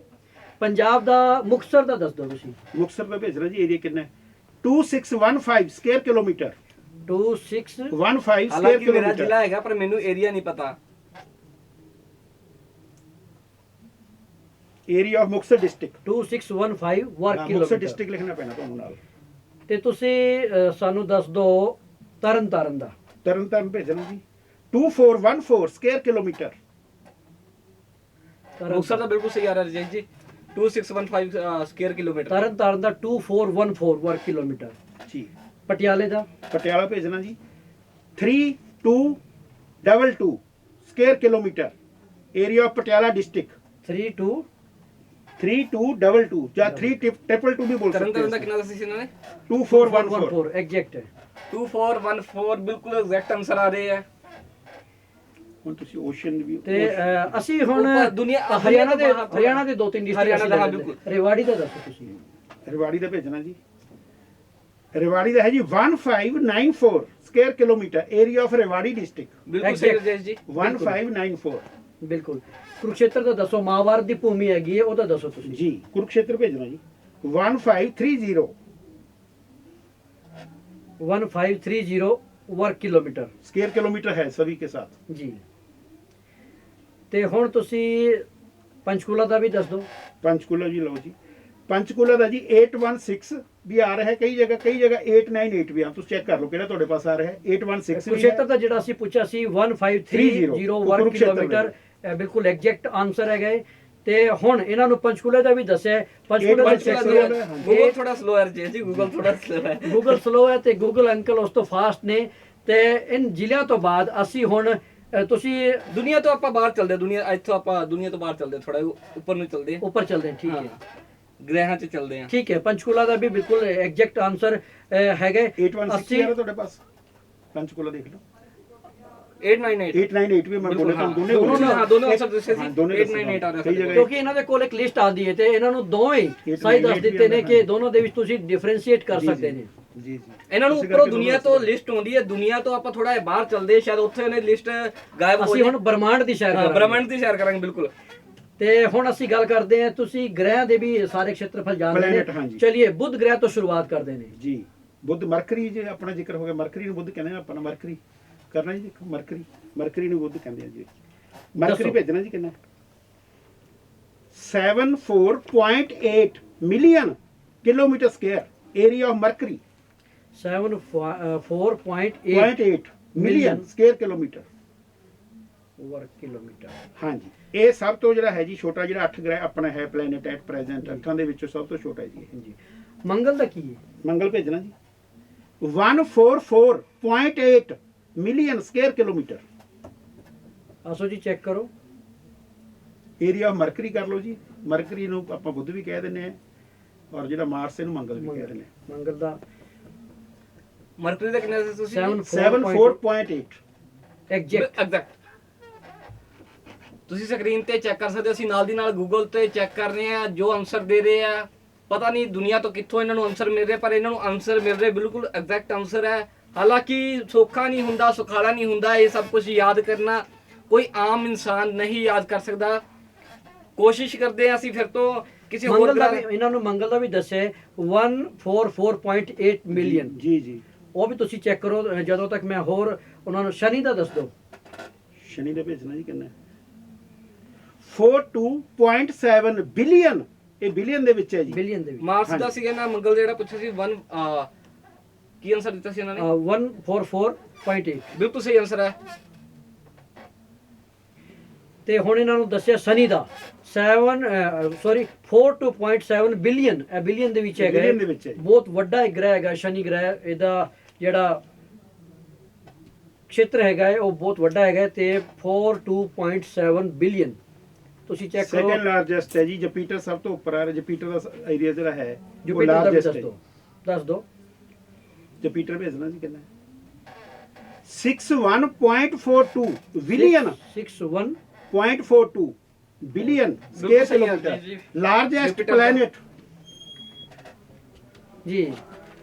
ਪੰਜਾਬ ਦਾ ਮੁਕਤਸਰ ਦਾ ਦੱਸ ਦਿਓ ਤੁਸੀਂ। ਮੁਕਤਸਰ ਦਾ ਭੇਜਣਾ ਜੀ, ਏਰੀਆ ਕਿੰਨਾ ਹੈ? 2615 ਸਕੁਅਰ ਕਿਲੋਮੀਟਰ, 26 15 ਸਕੁਅਰ ਹਾਲਾਂਕਿ ਮੇਰਾ ਕਿਲੋਮੀਟਰ। ਜ਼ਿਲ੍ਹਾ ਹੈਗਾ ਪਰ ਮੈਨੂੰ ਏਰੀਆ ਨਹੀਂ ਪਤਾ। ਏਰੀਆ ਆਫ ਮੁਕਤਸਰ ਡਿਸਟ੍ਰਿਕਟ, 2615 ਵਰਗ ਮੁਕਤਸਰ ਕਿਲੋਮੀਟਰ। ਡਿਸਟ੍ਰਿਕਟ ਲਿਖਣਾ ਪੈਣਾ ਤੁਹਾਨੂੰ ਨਾਲ। ਤੇ ਤੁਸੀਂ ਸਾਨੂੰ ਦੱਸ ਦਿਓ ਤਰਨ ਤਾਰਨ ਦਾ। ਤਰਨ ਤਾਰਨ ਭੇਜਣਾ ਜੀ, 2414 ਸਕੁਅਰ ਕਿਲੋਮੀਟਰ। ਮੁਕਤਸਰ ਦਾ ਬਿਲਕੁਲ ਸਹੀ ਆ ਰਿਹਾ ਰਜੇਸ਼ ਜੀ, 2615 ਸਕੁਅਰ ਕਿਲੋਮੀਟਰ। ਤਰਨ ਤਾਰਨ ਦਾ 2414 ਵਰਗ ਕਿਲੋਮੀਟਰ। ਜੀ। ਪਟਿਆਲੇ ਦਾ ਪਟਿਆਲਾ ਭੇਜਣਾ ਜੀ, 3222 square kilometre. Area of Patiala district 3222 ਜਾਂ 3222 ਵੀ ਬੋਲ ਤਰਨ ਸਕਦੇ ਤਾਰਨ ਦਾ ਹੋ। ਕਿੰਨਾ ਦੱਸਿਆ ਸੀ ਇਹਨਾਂ ਨੇ? 2414 ਐਗਜ਼ੈਕਟ ਹੈ। 2414 ਬਿਲਕੁਲ ਐਗਜ਼ੈਕਟ ਆਨਸਰ ਆ ਰਹੇ ਹੈ। ਹੁਣ ਤੁਸੀਂ ਓਸ਼ਨ ਵੀ ਤੇ ਅਸੀਂ ਹੁਣ ਉੱਪਰ ਦੁਨੀਆ- ਹਰਿਆਣਾ ਦੇ ਦੁਨੀਆ ਤੋਂ ਹਰਿਆਣਾ ਦੇ ਦੋ ਤਿੰਨ ਹਰਿਆਣਾ ਦਾ, ਹਾਂ, ਡਿਸਟ੍ਰਿਕਟ ਬਿਲਕੁਲ। ਰੇਵਾੜੀ ਦਾ ਦੱਸੋ ਤੁਸੀਂ। ਰਿਵਾੜੀ ਦਾ ਭੇਜਣਾ ਜੀ, ਰਿਵਾੜੀ ਦਾ ਹੈ ਜੀ 1594 square kilometre. Area of Rewari district ਬਿਲਕੁਲ ਸਹੀ Exact। ਰਜੇਸ਼ ਜੀ। 1594 ਬਿਲਕੁਲ। ਕੁਰੂਕਸ਼ੇਤਰ ਦਾ ਦੱਸੋ, ਮਹਾਭਾਰਤ ਦੀ ਭੂਮੀ ਹੈਗੀ ਹੈ, ਉਹਦਾ ਦੱਸੋ ਤੁਸੀਂ। ਜੀ। ਕੁਰੂਕਸ਼ੇਤਰ ਭੇਜਣਾ ਜੀ, 1530 1530 वर्ग किलोमीटर स्क्वायर किलोमीटर है सभी के साथ जी। ਤੇ ਹੁਣ ਤੁਸੀਂ ਪੰਚਕੂਲਾ ਦਾ ਵੀ ਦੱਸ ਦਿਓ। पंचकूला जी लो जी, पंचकूला ਦਾ ਜੀ 816 ਵੀ ਆ ਰਿਹਾ ਹੈ, ਕਈ ਜਗ੍ਹਾ 898 ਵੀ ਆ। ਤੁਸੀਂ ਚੈੱਕ ਕਰ ਲਓ ਕਿਹੜਾ ਤੁਹਾਡੇ ਪਾਸ ਆ ਰਿਹਾ ਹੈ। 816 ਵੀ ਕੁਰੂਕਸ਼ੇਤਰ ਹੈ। ਦਾ ਜਿਹੜਾ ਅਸੀਂ ਪੁੱਛਿਆ ਸੀ 1530 ਵਰਗ ਕੁਰੂਕਸ਼ੇਤਰ ਕਿਲੋਮੀਟਰ, ਇਹ ਬਿਲਕੁਲ ਐਗਜ਼ੈਕਟ ਆਨਸਰ ਹੈਗਾ ਹੈ। ਤੇ ਹੁਣ ਇਹਨਾਂ ਨੂੰ ਪੰਚਕੂਲਾ ਦਾ ਵੀ ਦੱਸਿਆ ਹੈ। ਪੰਚਕੂਲਾ ਦਾ ਪੰਚਕੂਲਾ check ਦਾ ਕਰੋ। ਗੂਗਲ ਥੋੜਾ ਸਲੋ ਹੈ ਰਜੇਸ਼ ਜੀ, ਗੂਗਲ ਥੋੜਾ ਸਲੋ ਹੈ। ਗੂਗਲ ਸਲੋ ਹੈ ਤੇ ਗੂਗਲ ਅੰਕਲ ਉਸ ਤੋਂ ਫਾਸਟ ਨੇ। ਤੇ ਇਨ ਜ਼ਿਲ੍ਹਿਆਂ ਤੋਂ ਬਾਅਦ ਅਸੀਂ ਹੁਣ ਤੁਸੀਂ ਦੁਨੀਆ ਤੋਂ ਆਪਾਂ ਬਾਹਰ ਚੱਲਦੇ, ਦੁਨੀਆ ਇੱਥੋਂ ਆਪਾਂ ਦੁਨੀਆ ਤੋਂ ਬਾਹਰ ਚੱਲਦੇ, ਥੋੜਾ ਉੱਪਰ ਨੂੰ ਚੱਲਦੇ, ਉੱਪਰ ਚੱਲਦੇ ਹਾਂ, ਠੀਕ ਹੈ ਗ੍ਰਹਿਾਂ 'ਚ ਚੱਲਦੇ ਆ। ਠੀਕ ਹੈ। ਪੰਚਕੂਲਾ ਦਾ ਵੀ ਬਿਲਕੁਲ ਐਗਜ਼ੈਕਟ ਆਨਸਰ ਹੈਗਾ। 816 ਆ ਰਿਹਾ ਤੁਹਾਡੇ ਪਾਸ, ਪੰਚਕੂਲਾ ਦੇਖ ਲਓ। 898 898 ਵੀ ਮੈਂ ਬੋਲੇ ਤਾਂ ਦੋਨੇ ਦੋਨੋਂ ਬੋਲੇ। ਹਾਂ, ਦੋਨੋਂ ਆਨਸਰ ਦੱਸੇ ਸੀ। ਹਾਂ, ਦੋਨੇ 898 ਆ ਰਿਹਾ ਕਈ ਜਗ੍ਹਾ ਕਿਉਂਕਿ ਇਹਨਾਂ ਦੇ ਕੋਲ ਇੱਕ ਲਿਸਟ ਆਉਂਦੀ ਹੈ ਤੇ ਇਹਨਾਂ ਨੂੰ ਦੋਵੇਂ ਸਹੀ ਦੱਸ ਦਿੱਤੇ ਨੇ ਕਿ ਦੋਨੋਂ ਦੇ ਵਿੱਚ ਤੁਸੀਂ ਡਿਫਰੈਂਸ਼ੀਏਟ ਕਰ ਸਕਦੇ ਨੇ। ਜੀ ਜੀ। ਇਹਨਾਂ ਨੂੰ ਇਸੇ ਉੱਪਰੋਂ ਕਰਕੇ ਦੁਨੀਆ ਤੋਂ ਲਿਸਟ ਆਉਂਦੀ ਹੈ, ਦੁਨੀਆ ਤੋਂ ਆਪਾਂ ਥੋੜਾ ਜਿਹਾ ਬਾਹਰ ਚੱਲਦੇ, ਸ਼ਾਇਦ ਉੱਥੇ ਉਹਨੇ ਲਿਸਟ ਗਾਇਬ ਹੋ ਅਸੀਂ ਹੁਣ ਬ੍ਰਹਮੰਡ ਦੀ ਸ਼ੈਰ ਕਰਾਂਗੇ। ਬ੍ਰਹਮੰਡ ਦੀ ਸ਼ੇਅਰ ਕਰਾਂਗੇ ਬਿਲਕੁਲ। ਤੇ ਹੁਣ ਅਸੀਂ ਗੱਲ ਕਰਦੇ ਹਾਂ, ਤੁਸੀਂ ਗ੍ਰਹਿਾਂ ਦੇ ਵੀ ਸਾਰੇ ਖੇਤਰਫਲ ਜਾਣਦੇ Planet, ਨੇ। ਹਾਂਜੀ। ਚਲਿਏ ਬੁੱਧ ਗ੍ਰਹਿ ਤੋਂ ਸ਼ੁਰੂਆਤ ਕਰਦੇ ਨੇ। ਜੀ। ਬੁੱਧ ਮਰਕਰੀ ਜੇ ਆਪਣਾ ਜ਼ਿਕਰ ਹੋ ਗਿਆ, ਮਰਕਰੀ ਨੂੰ ਬੁੱਧ ਕਹਿੰਦੇ ਆ ਆਪਾਂ, ਮਰਕਰੀ ਕਰਨਾ ਜੀ। ਦੇਖੋ ਮਰਕਰੀ ਨੂੰ ਬੁੱਧ ਕਹਿੰਦੇ ਆ ਜੀ। ਮਰਕਰੀ ਦੱਸੋ। ਭੇਜਣਾ ਜੀ ਕਿੰਨਾ? 74.8 million kilometre square area of mercury. 74.8 0.8 million square kilometre. ਵਰਗ ਕਿਲੋਮੀਟਰ। ਹਾਂਜੀ। ਇਹ ਸਭ ਤੋਂ ਜਿਹੜਾ ਹੈ ਜੀ ਛੋਟਾ, ਜਿਹੜਾ 8 ਗ੍ਰਹਿ ਆਪਣਾ ਹੈ ਪਲੈਨਟ ਐਟ ਪ੍ਰੈਜ਼ੈਂਟ, 8 ਦੇ ਵਿੱਚੋਂ ਸਭ ਤੋਂ ਛੋਟਾ ਹੈ ਜੀ ਇਹ। ਜੀ। ਮੰਗਲ ਦਾ ਕੀ ਹੈ? ਮੰਗਲ ਭੇਜਣਾ ਜੀ 144.8 ਮਿਲੀਅਨ ਸਕੁਅਰ ਕਿਲੋਮੀਟਰ। ਆਸੋ ਜੀ ਚੈੱਕ ਕਰੋ। ਏਰੀਆ ਆਫ ਮਰਕਰੀ ਕਰ ਲਓ ਜੀ। ਮਰਕਰੀ ਨੂੰ ਆਪਾਂ ਬੁੱਧ ਵੀ ਕਹਿ ਦਿੰਦੇ ਆ, ਔਰ ਜਿਹੜਾ ਮਾਰਸ ਇਹਨੂੰ ਮੰਗਲ ਵੀ ਕਹਿ ਦਿੰਦੇ ਆ। ਮੰਗਲ ਦਾ ਮਰਕਰੀ ਦਾ ਕਿੰਨਾ ਸੀ ਤੁਸੀਂ? 74.8 ਐਗਜ਼ੈਕਟ। ਐਗਜ਼ੈਕਟ। ਤੁਸੀਂ ਸਕਰੀਨ ਤੇ ਚੈੱਕ ਕਰ ਸਕਦੇ ਹੋ, ਅਸੀਂ ਨਾਲ ਦੀ ਨਾਲ ਗੂਗਲ ਤੇ ਚੈੱਕ ਕਰ ਰਹੇ ਆ, ਜੋ ਆਨਸਰ ਦੇ ਰਹੇ ਆ। ਪਤਾ ਨਹੀਂ ਦੁਨੀਆ ਤੋਂ ਕਿੱਥੋਂ ਇਹਨਾਂ ਨੂੰ ਆਨਸਰ ਮਿਲ ਰਿਹਾ, ਪਰ ਇਹਨਾਂ ਨੂੰ ਆਨਸਰ ਮਿਲ ਰਿਹਾ, ਬਿਲਕੁਲ ਐਗਜ਼ੈਕਟ ਆਨਸਰ ਹੈ। ਹਾਲਾਂਕਿ ਸੌਖਾ ਨਹੀਂ ਹੁੰਦਾ, ਸੁਖਾਲਾ ਨਹੀਂ ਹੁੰਦਾ ਇਹ ਸਭ ਕੁਝ ਯਾਦ ਕਰਨਾ, ਕੋਈ ਆਮ ਇਨਸਾਨ ਨਹੀਂ ਯਾਦ ਕਰ ਸਕਦਾ। ਕੋਸ਼ਿਸ਼ ਕਰਦੇ ਹਾਂ ਅਸੀਂ ਫਿਰ ਤੋਂ ਕਿਸੇ ਹੋਰ ਮੰਗਲ ਦਾ ਵੀ ਗ੍ਰਹਿ। ਇਹਨਾਂ ਨੂੰ ਮੰਗਲ ਦਾ ਵੀ ਦੱਸਿਆ 144.8 ਮਿਲੀਅਨ। ਜੀ ਜੀ। ਉਹ ਵੀ ਤੁਸੀਂ ਚੈੱਕ ਕਰੋ। ਜਦੋਂ ਤੱਕ ਮੈਂ ਹੋਰ ਉਹਨਾਂ ਨੂੰ ਸ਼ਨੀ ਦਾ ਦੱਸ ਦਿਓ। ਸ਼ਨੀ ਦਾ ਭੇਜਣਾ ਜੀ ਕਿੰਨਾ? 42.7 ਬਿਲੀਅਨ। ਇਹ ਬਿਲੀਅਨ ਦੇ ਵਿੱਚ ਹੈ ਜੀ। ਬਿਲੀਅਨ ਦੇ ਵਿੱਚ। ਮਾਰਸ ਦਾ ਹਾਂਜੀ। ਸੀਗਾ ਨਾ, ਮੰਗਲ ਜਿਹੜਾ ਪੁੱਛਿਆ ਸੀ 1 ਕੀ ਆਨਸਰ ਦਿੱਤਾ ਸੀ ਇਹਨਾਂ ਨੇ? 144.8। ਬਿਲਕੁਲ ਸਹੀ ਆਨਸਰ ਹੈ। ਤੇ ਹੁਣ ਇਹਨਾਂ ਨੂੰ ਦੱਸਿਆ ਸ਼ਨੀ ਦਾ 42.7 ਬਿਲੀਅਨ। ਇਹ ਬਿਲੀਅਨ ਦੇ ਵਿੱਚ ਹੈਗਾ। ਬਿਲੀਅਨ ਦੇ ਵਿੱਚ ਹੈ। ਬਹੁਤ ਵੱਡਾ ਇੱਕ ਗ੍ਰਹਿ ਹੈਗਾ ਸ਼ਨੀ ਗ੍ਰਹਿ। ਇਹਦਾ ਜਿਹੜਾ ਖੇਤਰ ਹੈਗਾ ਹੈ ਉਹ ਬਹੁਤ ਵੱਡਾ ਹੈਗਾ ਤੇ 42.7 ਬਿਲੀਅਨ। ਤੁਸੀਂ ਚੈੱਕ ਕਰੋ। ਸੈਕੰਡ ਲਾਰਜੈਸਟ ਹੈ ਜੀ, ਜੁਪੀਟਰ ਸਭ ਤੋਂ ਉੱਪਰ ਆ ਰਿਹਾ। ਜੁਪੀਟਰ ਦਾ ਏਰੀਆ ਜਿਹੜਾ ਹੈ ਉਹ ਜੁਪੀਟਰ ਦਾ ਵੀ ਲਾਰਜੈਸਟ ਦੱਸ ਹੈ। ਦਿਓ, ਦੱਸ ਦਿਓ। ਜੁਪੀਟਰ ਭੇਜਣਾ ਜੀ ਕਿੰਨਾ 61.42 ਬਿਲੀਅਨ 61 ਬਿਲੀਅਨ ਸਕੁਅਰ ਬਿਲਕੁਲ ਸਹੀ ਹੈ ਕਿਲੋਮੀਟਰ, ਜੀ। ਲਾਰਜੈਸਟ Jupiter ਦਾ। ਪਲੈਨਟ। ਜੀ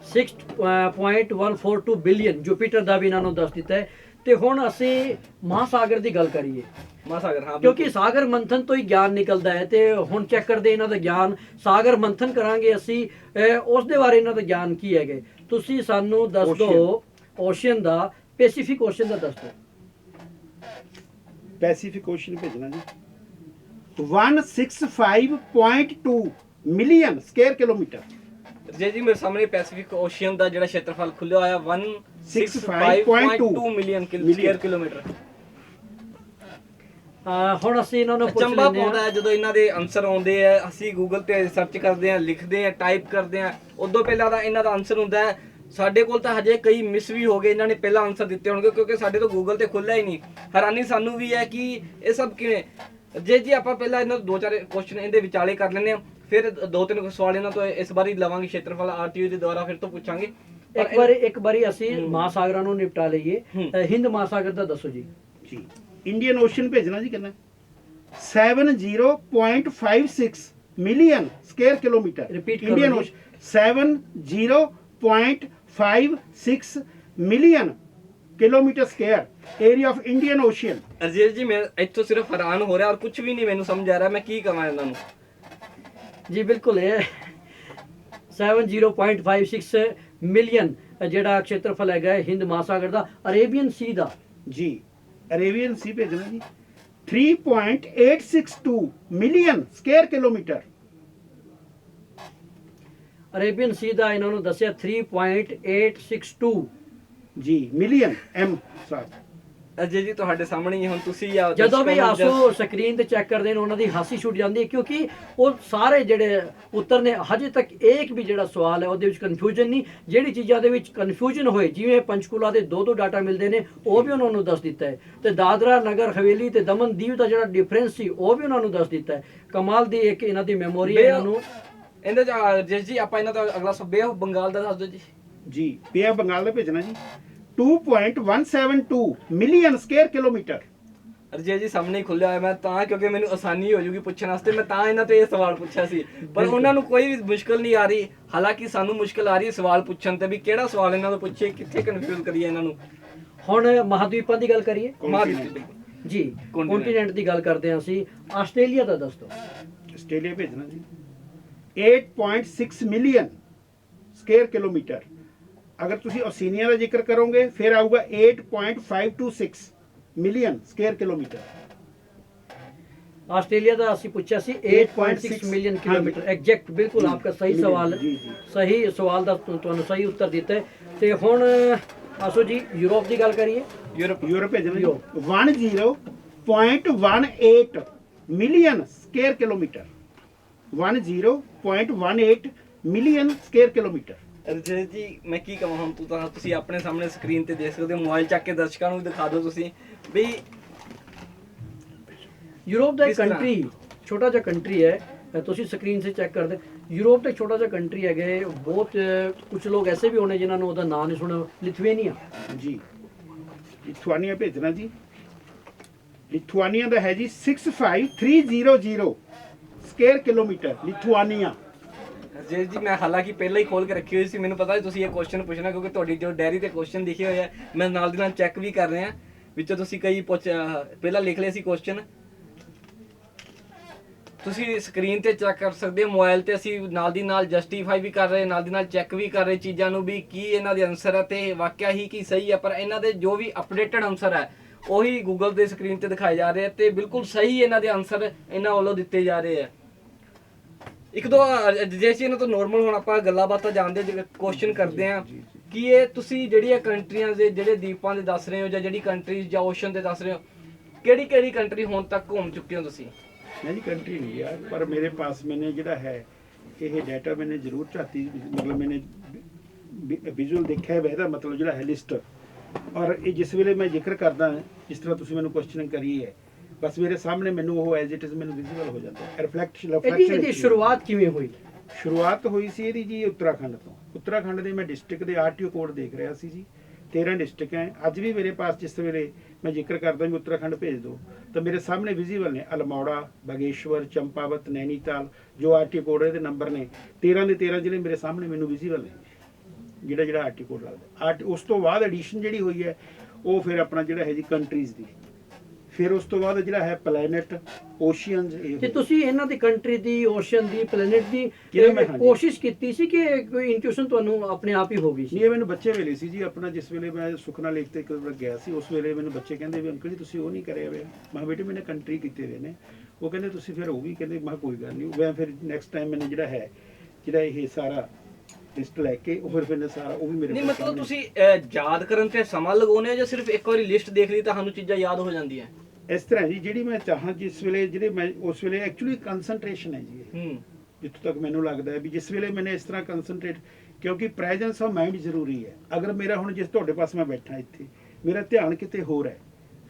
6.142 ਬਿਲੀਅਨ ਜੁਪੀਟਰ ਦਾ ਵੀ ਇਹਨਾਂ ਨੂੰ ਦੱਸ ਦਿੱਤਾ ਹੈ। ਤੇ ਹੁਣ ਅਸੀਂ ਮਹਾਸਾਗਰ ਦੀ ਗੱਲ ਕਰੀਏ, ਮਹਾਸਾਗਰ, ਹਾਂ ਕਿਉਂਕਿ ਸਾਗਰ ਮੰਥਨ ਤੋਂ ਹੀ ਗਿਆਨ ਨਿਕਲਦਾ ਹੈ। ਤੇ ਹੁਣ ਚੈੱਕ ਕਰਦੇ ਇਹਨਾਂ ਦਾ ਗਿਆਨ, ਸਾਗਰ ਮੰਥਨ ਕਰਾਂਗੇ ਅਸੀਂ, ਉਸ ਦੇ ਬਾਰੇ ਇਹਨਾਂ ਦਾ ਗਿਆਨ ਕੀ ਹੈਗੇ। ਤੁਸੀਂ ਸਾਨੂੰ ਦੱਸ ਦਿਓ ਓਸ਼ੀਅਨ ਦਾ, ਪੈਸੀਫਿਕ ਓਸ਼ੀਅਨ ਦਾ ਦੱਸ ਦਿਓ। ਪੈਸੀਫਿਕ ਓਸ਼ਨ ਭੇਜਣਾ ਜੀ 165.2 ਮਿਲੀਅਨ ਸਕੁਅਰ ਕਿਲੋਮੀਟਰ। ਜੀ ਜੀ ਮੇਰੇ ਸਾਹਮਣੇ ਪੈਸੀਫਿਕ ਓਸ਼ੀਅਨ ਦਾ ਜਿਹੜਾ ਖੇਤਰਫਲ ਖੁੱਲਿਆ ਹੋਇਆ 165.2 ਮਿਲੀਅਨ ਸਕੁਅਰ ਕਿਲੋਮੀਟਰ। ਹੁਣ ਅਸੀਂ ਇਹਨਾਂ ਨੂੰ ਪੁੱਛ ਅਚੰਭਾ ਲੈਂਦੇ ਪਾਉਂਦਾ ਹਾਂ। ਹੈ ਜਦੋਂ ਇਹਨਾਂ ਦੇ ਆਨਸਰ ਆਉਂਦੇ ਆ, ਅਸੀਂ ਗੂਗਲ ਤੇ ਸਰਚ ਕਰਦੇ ਆ, ਲਿਖਦੇ ਆ, ਟਾਈਪ ਕਰਦੇ ਆ, ਉਦੋਂ ਪਹਿਲਾਂ ਤਾਂ ਇਹਨਾਂ ਦਾ ਆਨਸਰ ਹੁੰਦਾ ਹੈ। ਸਾਡੇ ਕੋਲ ਤਾਂ ਹਜੇ ਕਈ ਮਿਸ ਵੀ ਹੋ ਗਏ, ਇਹਨਾਂ ਨੇ ਪਹਿਲਾਂ ਆਨਸਰ ਦਿੱਤੇ ਹੋਣਗੇ ਕਿਉਂਕਿ ਸਾਡੇ ਤੋਂ ਗੂਗਲ ਤੇ ਖੁੱਲਿਆ ਹੀ ਨਹੀਂ। ਹੈਰਾਨੀ ਸਾਨੂੰ ਵੀ ਹੈ ਕਿ ਇਹ ਸਭ ਕਿਵੇਂ। ਜੀ ਆਪਾਂ ਪਹਿਲਾਂ ਇਹਨਾਂ ਤੋਂ 2-4 ਕੁਐਸਚਨ ਇਹਦੇ ਵਿਚਾਲੇ ਕਰ ਲੈਂਦੇ ਆ, ਫਿਰ 2-3 ਸਵਾਲ ਇਹਨਾਂ ਤੋਂ ਇਸ ਵਾਰੀ ਲਵਾਂਗੇ, ਖੇਤਰਫਲ ਆਰਟੀਓ ਦੇ ਦੁਆਰਾ ਫਿਰ ਤੋਂ ਪੁੱਛਾਂਗੇ। ਇੱਕ ਵਾਰੀ ਅਸੀਂ ਮਹਾਸਾਗਰਾਂ ਨੂੰ ਨਿਪਟਾ ਲਈਏ। ਹਿੰਦ ਮਹਾਸਾਗਰ ਦਾ ਦੱਸੋ ਜੀ। ਜੀ ਇੰਡੀਅਨ ਓਸ਼ਨ ਭੇਜਣਾ ਜੀ ਕਿੰਨਾ 70.56 ਮਿਲੀਅਨ ਸਕੁਅਰ ਕਿਲੋਮੀਟਰ। Repeat ਕਰੋ ਇੰਡੀਅਨ ਜੀ। Ocean 70.56 million kilometre square area of Indian ocean. Arjit ji ਮੈਂ ਇੱਥੋਂ ਸਿਰਫ ਹੈਰਾਨ ਹੋ ਰਿਹਾ ਔਰ ਕੁਝ ਵੀ ਨਹੀਂ ਮੈਨੂੰ ਸਮਝ ਆ ਰਿਹਾ, ਮੈਂ ਕੀ ਕਹਾਂ ਇਹਨਾਂ ਨੂੰ। ਜੀ ਬਿਲਕੁਲ ਇਹ 70.56 ਮਿਲੀਅਨ ਜਿਹੜਾ ਖੇਤਰਫਲ ਹੈਗਾ ਹੈ ਹਿੰਦ ਮਹਾਸਾਗਰ ਦਾ। ਅਰੇਬੀਅਨ ਸੀ ਦਾ ਜੀ ਅਰੇਬੀਅਨ ਸੀ ਭੇਜਣਾ ਜੀ 3.862 ਮਿਲੀਅਨ ਸਕੁਅਰ ਕਿਲੋਮੀਟਰ। ਅਰੇਬੀਅਨ ਸੀ ਦਾ ਇਹਨਾਂ ਨੂੰ ਦੱਸਿਆ 3.862 ਜੀ ਮਿਲੀਅਨ ਐਮ ਸੌਰੀ। ਅਜੇ ਜੀ ਤੁਹਾਡੇ ਸਾਹਮਣੇ ਹੀ ਹੁਣ ਤੁਸੀਂ ਜਦੋਂ ਵੀ ਆਸੋ ਸਕਰੀਨ ਤੇ ਚੈੱਕ ਕਰਦੇ ਨੇ ਉਹਨਾਂ ਦੀ ਹਾਸੀ ਛੁੱਟ ਜਾਂਦੀ ਹੈ, ਕਿਉਂਕਿ ਉਹ ਸਾਰੇ ਜਿਹੜੇ ਉੱਤਰ ਨੇ ਹਜੇ ਤੱਕ ਇੱਕ ਵੀ ਜਿਹੜਾ ਸਵਾਲ ਹੈ ਉਹਦੇ ਵਿੱਚ ਕਨਫਿਊਜ਼ਨ ਨਹੀਂ। ਜਿਹੜੀ ਚੀਜ਼ਾਂ ਦੇ ਵਿੱਚ ਕਨਫਿਊਜ਼ਨ ਹੋਏ, ਜਿਵੇਂ ਪੰਚਕੂਲਾ ਦੇ 2 ਡਾਟਾ ਮਿਲਦੇ ਨੇ, ਉਹ ਵੀ ਉਹਨਾਂ ਨੂੰ ਦੱਸ ਦਿੱਤਾ ਹੈ। ਤੇ ਦਾਦਰਾ ਨਗਰ ਹਵੇਲੀ ਤੇ ਦਮਨ ਦੀਵ ਦਾ ਜਿਹੜਾ ਡਿਫਰੈਂਸ ਸੀ ਉਹ ਵੀ ਉਹਨਾਂ ਨੂੰ ਦੱਸ ਦਿੱਤਾ ਹੈ। ਕਮਾਲ ਦੀ ਇੱਕ ਇਹਨਾਂ ਦੀ ਮੈਮੋਰੀ ਹੈ। ਇਹਨਾਂ ਨੂੰ ਇਹਦੇ ਚ ਜਿਸ ਜੀ ਆਪਾਂ ਇਹਨਾਂ ਦਾ ਅਗਲਾ ਬੇ ਆਫ ਬੰਗਾਲ ਦਾ ਦੱਸ ਦਿਓ ਜੀ। ਜੀ ਬੇ ਆਫ ਬੰਗਾਲ ਦਾ ਭੇਜਣਾ ਜੀ 2.172 ਮਿਲੀਅਨ ਸਕੁਅਰ ਕਿਲੋਮੀਟਰ। ਅਰਜੇ ਜੀ ਸਾਹਮਣੇ ਹੀ ਖੁੱਲਿਆ ਹੋਇਆ, ਮੈਂ ਤਾਂ ਕਿਉਂਕਿ ਮੈਨੂੰ ਆਸਾਨੀ ਹੋ ਜੂਗੀ ਪੁੱਛਣ ਵਾਸਤੇ, ਮੈਂ ਤਾਂ ਇਹਨਾਂ ਤੋਂ ਇਹ ਸਵਾਲ ਪੁੱਛਿਆ ਸੀ। ਪਰ ਉਹਨਾਂ ਨੂੰ ਕੋਈ ਵੀ ਮੁਸ਼ਕਲ ਨਹੀਂ ਆ ਰਹੀ, ਹਾਲਾਂਕਿ ਸਾਨੂੰ ਮੁਸ਼ਕਲ ਆ ਰਹੀ ਹੈ ਸਵਾਲ ਪੁੱਛਣ ਤੇ ਵੀ ਕਿਹੜਾ ਸਵਾਲ ਇਹਨਾਂ ਤੋਂ ਪੁੱਛੀਏ, ਕਿੱਥੇ ਕਨਫਿਊਜ਼ ਕਰੀਏ ਇਹਨਾਂ ਨੂੰ। ਹੁਣ ਮਹਾਦੀਪਾਂ ਦੀ ਗੱਲ ਕਰੀਏ ਮਹਾਦੀਪ ਜੀ, ਕੰਟੀਨੈਂਟ ਦੀ ਗੱਲ ਕਰਦੇ ਹਾਂ ਅਸੀਂ। ਆਸਟ੍ਰੇਲੀਆ ਦਾ ਦੱਸ ਦਿਓ। ਆਸਟ੍ਰੇਲੀਆ ਭੇਜਣਾ ਜੀ 8.6 ਮਿਲੀਅਨ ਸਕੁਅਰ ਕਿਲੋਮੀਟਰ। ਅਗਰ ਤੁਸੀਂ ਓਸੀਨੀਆ ਦਾ ਜ਼ਿਕਰ ਕਰੋਗੇ ਫਿਰ ਆਊਗਾ 8.526 ਮਿਲੀਅਨ ਸਕੁਅਰ ਕਿਲੋਮੀਟਰ। ਆਸਟ੍ਰੇਲੀਆ ਦਾ ਅਸੀਂ ਪੁੱਛਿਆ ਸੀ 8.6 ਮਿਲੀਅਨ ਕਿਲੋमीटर एग्जैक्ट। बिल्कुल आपका सही सवाल है, सही सवाल ਦਾ ਤੁਹਾਨੂੰ ਸਹੀ ਉੱਤਰ ਦਿੱਤਾ ਹੈ। ਤੇ ਹੁਣ ਆਸੋ ਜੀ ਯੂਰਪ ਦੀ ਗੱਲ ਕਰੀਏ। ਯੂਰਪ ਭੇਜਣਾ ਜੀ 10.18 million square kilometre. 10.18 million square kilometre. ਅਰਜੇ ਜੀ ਮੈਂ ਕੀ ਕਹਾਂ ਹੁਣ, ਤੁਸੀਂ ਆਪਣੇ ਸਾਹਮਣੇ ਸਕਰੀਨ ਤੇ ਦੇਖ ਸਕਦੇ ਹੋ, ਮੋਬਾਈਲ ਚੱਕ ਕੇ ਦਰਸ਼ਕਾਂ ਨੂੰ ਵੀ ਦਿਖਾ ਦਿਓ ਤੁਸੀਂ ਵੀ ਯੂਰਪ ਦਾ ਇੱਕ ਕਿਸ ਤਰ੍ਹਾਂ? ਕੰਟਰੀ, ਛੋਟਾ ਜਿਹਾ ਕੰਟਰੀ ਹੈ, ਤੁਸੀਂ ਸਕਰੀਨ ਸੇ ਚੈੱਕ ਕਰਦੇ। ਯੂਰਪ ਦਾ ਇੱਕ ਛੋਟਾ ਜਿਹਾ ਕੰਟਰੀ ਹੈਗੇ, ਬਹੁਤ ਕੁਝ ਲੋਕ ਐਸੇ ਵੀ ਹੋਣੇ ਜਿਨ੍ਹਾਂ ਨੂੰ ਉਹਦਾ ਨਾਂ ਨਹੀਂ ਸੁਣਿਆ, ਲਿਥੂਏਨੀਆ। ਜੀ ਲਿਥੁਆਨੀਆ ਭੇਜਣਾ ਜੀ। ਲਿਥੁਆਨੀਆ ਦਾ ਹੈ ਜੀ 65300 ਸਕੁਅਰ ਕਿਲੋਮੀਟਰ। ਲਿਥੁਆਨੀਆ ਅਰਜੇ ਜੀ ਮੈਂ ਹਾਲਾਂਕਿ ਪਹਿਲਾਂ ਹੀ ਖੋਲ ਕੇ ਰੱਖੀ ਹੋਈ ਸੀ, ਮੈਨੂੰ ਪਤਾ ਤੁਸੀਂ ਇਹ ਕੁਐਸਚਨ ਪੁੱਛਣਾ ਕਿਉਂਕਿ ਤੁਹਾਡੀ ਜੋ ਡਾਇਰੀ ਤੇ ਕੁਐਸਚਨ ਲਿਖੇ ਹੋਏ ਆ ਮੈਂ ਨਾਲ ਦੀ ਨਾਲ ਚੈੱਕ ਵੀ ਕਰ ਰਿਹਾ, ਵਿੱਚੋਂ ਤੁਸੀਂ ਕਈ ਪਹਿਲਾਂ ਲਿਖ ਲਏ ਸੀ ਕੁਐਸਚਨ, ਤੁਸੀਂ ਸਕਰੀਨ ਤੇ ਚੈੱਕ ਕਰ ਸਕਦੇ ਹੋ। ਮੋਬਾਈਲ ਤੇ ਅਸੀਂ ਨਾਲ ਦੀ ਨਾਲ ਜਸਟੀਫਾਈ ਵੀ ਕਰ ਰਹੇ, ਨਾਲ ਦੀ ਨਾਲ ਚੈੱਕ ਵੀ ਕਰ ਰਹੇ ਚੀਜ਼ਾਂ ਨੂੰ ਵੀ ਕੀ ਇਹਨਾਂ ਦੇ ਆਨਸਰ ਹੈ ਤੇ ਵਾਕਿਆ ਹੀ ਕੀ ਸਹੀ ਹੈ। ਪਰ ਇਹਨਾਂ ਦੇ ਜੋ ਵੀ ਅਪਡੇਟਡ ਆਨਸਰ ਹੈ ਉਹੀ ਗੂਗਲ ਦੇ ਸਕਰੀਨ ਤੇ ਦਿਖਾਏ ਜਾ ਰਹੇ ਆ ਤੇ ਬਿਲਕੁਲ ਸਹੀ ਇਹਨਾਂ ਦੇ ਆਨਸਰ ਇਹਨਾਂ ਵੱਲੋਂ ਦਿੱਤੇ ਜਾ ਰਹੇ ਆ। ਇੱਕ ਦੋ ਜੇ ਅਸੀਂ ਇਹਨਾਂ ਤੋਂ ਨੋਰਮਲ ਹੁਣ ਆਪਾਂ ਗੱਲਾਂ ਬਾਤਾਂ ਜਾਣਦੇ ਕੁਐਸਚਨ ਕਰਦੇ ਆ ਕਿ ਇਹ ਤੁਸੀਂ ਜਿਹੜੀਆਂ ਕੰਟਰੀਆਂ ਦੇ ਜਿਹੜੇ ਦੀਪਾਂ ਦੇ ਦੱਸ ਰਹੇ ਹੋ ਜਾਂ ਜਿਹੜੀ ਕੰਟਰੀਜ਼ ਜਾਂ ਓਸ਼ਨ ਦੇ ਦੱਸ ਰਹੇ ਹੋ, ਕਿਹੜੀ ਕਿਹੜੀ ਕੰਟਰੀ ਹੁਣ ਤੱਕ ਘੁੰਮ ਚੁੱਕੇ ਹੋ ਤੁਸੀਂ? नहीं कंट्री नहीं यार, पर मेरे पास मैंने ਜਿਹੜਾ ਹੈ ਇਹ ਡਾਟਾ मैंने ਜ਼ਰੂਰ ਚਾਹਤੀ, ਮਤਲਬ मैंने ਵਿਜ਼ੂਅਲ ਦੇਖਿਆ ਹੈ ਇਹਦਾ ਮਤਲਬ ਜਿਹੜਾ ਹੈ ਲਿਸਟ। ਔਰ ਇਹ ਜਿਸ ਵੇਲੇ ਮੈਂ ਜ਼ਿਕਰ ਕਰਦਾ ਜਿਸ ਤਰ੍ਹਾਂ ਤੁਸੀਂ ਮੈਨੂੰ ਕੁਐਸਚਨ ਕਰੀ ਹੈ ਬਸ ਮੇਰੇ ਸਾਹਮਣੇ ਮੈਨੂੰ ਉਹ ਐਜ਼ ਇਟ ਇਜ਼ ਮੈਨੂੰ ਵਿਜ਼ੀਬਲ ਹੋ ਜਾਂਦਾ ਹੈ ਇਹਦੀ ਰਿਫਲੈਕਸ਼ਨ ਸ਼ੁਰੂਆਤ ਕਿਵੇਂ ਹੋਈ? ਸ਼ੁਰੂਆਤ ਹੋਈ ਸੀ ਇਹਦੀ ਜੀ ਉੱਤਰਾਖੰਡ ਤੋਂ। ਉੱਤਰਾਖੰਡ ਦੇ ਮੈਂ ਡਿਸਟ੍ਰਿਕਟ ਦੇ ਆਰਟੀਓ ਕੋਡ ਦੇਖ ਰਿਹਾ ਸੀ ਜੀ। 13 ਡਿਸਟ੍ਰਿਕਟ ਹੈ ਅੱਜ ਵੀ ਮੇਰੇ ਪਾਸ। ਜਿਸ ਵੇਲੇ ਮੈਂ ਜ਼ਿਕਰ ਕਰਦਾ ਵੀ ਉੱਤਰਾਖੰਡ ਭੇਜ ਦਿਓ ਤਾਂ ਮੇਰੇ ਸਾਹਮਣੇ ਵਿਜ਼ੀਬਲ ਨੇ ਅਲਮੋੜਾ, ਬਾਗੇਸ਼ਵਰ, ਚੰਪਾਵਤ, ਨੈਨੀਤਾਲ, ਜੋ ਆਰਟੀਓ ਕੋਡ ਇਹਦੇ ਨੰਬਰ ਨੇ 13 ਦੇ 13 ਜ਼ਿਲ੍ਹੇ ਮੇਰੇ ਸਾਹਮਣੇ ਮੈਨੂੰ ਵਿਜ਼ੀਬਲ ਨੇ, ਜਿਹੜਾ ਆਰਟੀਓ ਕੋਡ ਲੱਗਦਾ। ਉਸ ਤੋਂ ਬਾਅਦ ਐਡੀਸ਼ਨ ਜਿਹੜੀ ਹੋਈ ਹੈ ਉਹ ਫਿਰ ਆਪਣਾ ਜਿਹੜਾ ਹੈ ਜੀ ਕੰਟਰੀਜ਼ ਦੀ, ਫਿਰ ਉਸ ਤੋਂ ਬਾਅਦ ਜਿਹੜਾ ਹੈ ਪਲੈਨਟ, ਓਸ਼ੀਅਨਸ। ਤੇ ਤੁਸੀਂ ਇਹਨਾਂ ਦੀ ਕੰਟਰੀ ਦੀ, ਓਸ਼ੀਅਨ ਦੀ, ਪਲੈਨਟ ਦੀ ਹਾਂਜੀ। ਕੋਸ਼ਿਸ਼ ਕੀਤੀ ਸੀ ਕਿ ਕੋਈ ਇੰਟੂਇਸ਼ਨ ਤੁਹਾਨੂੰ ਆਪਣੇ ਆਪ ਹੀ ਹੋ ਗਈ ਸੀ? ਨਹੀਂ, ਇਹ ਮੈਨੂੰ ਬੱਚੇ ਵੇਲੇ ਸੀ ਜੀ ਆਪਣਾ। ਜਿਸ ਵੇਲੇ ਮੈਂ ਸੁਖਨਾ ਲੇਕ ਤੇ ਇੱਕ ਵਾਰ ਗਿਆ ਸੀ, ਉਸ ਵੇਲੇ ਮੈਨੂੰ ਬੱਚੇ ਕਹਿੰਦੇ ਵੀ ਅੰਕਲ ਜੀ ਤੁਸੀਂ ਉਹ ਨਹੀਂ ਕਰਿਆ ਹੋਇਆ। ਮੈਂ ਕਿਹਾ ਬੇਟੇ ਮੈਨੇ ਕੰਟਰੀ ਕੀਤੇ ਹੋਏ ਨੇ। ਉਹ ਕਹਿੰਦੇ ਤੁਸੀਂ ਫਿਰ ਉਹ ਵੀ ਕਹਿੰਦੇ। ਮੈਂ ਕਿਹਾ ਕੋਈ ਗੱਲ ਨਹੀਂ। ਮੈਂ ਫਿਰ ਨੈਕਸਟ ਟਾਈਮ ਮੈਨੂੰ ਜਿਹੜਾ ਇਹ ਸਾਰਾ ਲਿਸਟ ਲੈ ਕੇ ਉਹ ਫਿਰ ਸਾਰਾ ਉਹ ਵੀ ਮੇਰੇ ਨਹੀਂ ਮਤਲਬ ਤੁਸੀਂ ਯਾਦ ਕਰਨ ਤੇ ਸਮਾਂ ਲਗਾਉਂਦੇ ਹੋ ਜਾਂ ਸਿਰਫ ਇੱਕ ਵਾਰੀ ਲਿਸਟ ਦੇਖ ਲਈ ਤਾਂ ਸਾਨੂੰ ਚੀਜ਼ਾਂ ਯਾਦ ਹੋ ਜਾਂਦੀਆਂ? ਇਸ ਤਰ੍ਹਾਂ ਜੀ, ਜਿਹੜੀ ਮੈਂ ਚਾਹਾਂ ਜਿਸ ਵੇਲੇ ਜਿਹੜੇ ਮੈਂ ਉਸ ਵੇਲੇ ਐਕਚੁਅਲੀ ਕੰਸਨਟ੍ਰੇਸ਼ਨ ਹੈ ਜੀ ਇਹ। ਜਿੱਥੋਂ ਤੱਕ ਮੈਨੂੰ ਲੱਗਦਾ ਹੈ ਵੀ ਜਿਸ ਵੇਲੇ ਮੈਨੇ ਇਸ ਤਰ੍ਹਾਂ ਕੰਸਨਟ੍ਰੇਟ, ਕਿਉਂਕਿ ਪ੍ਰੈਜ਼ੈਂਸ ਆਫ ਮਾਈਂਡ ਜ਼ਰੂਰੀ ਹੈ। ਅਗਰ ਮੇਰਾ ਹੁਣ ਜਿਸ ਤੁਹਾਡੇ ਪਾਸ ਮੈਂ ਬੈਠਾ ਇੱਥੇ, ਮੇਰਾ ਧਿਆਨ ਕਿਤੇ ਹੋਰ ਹੈ,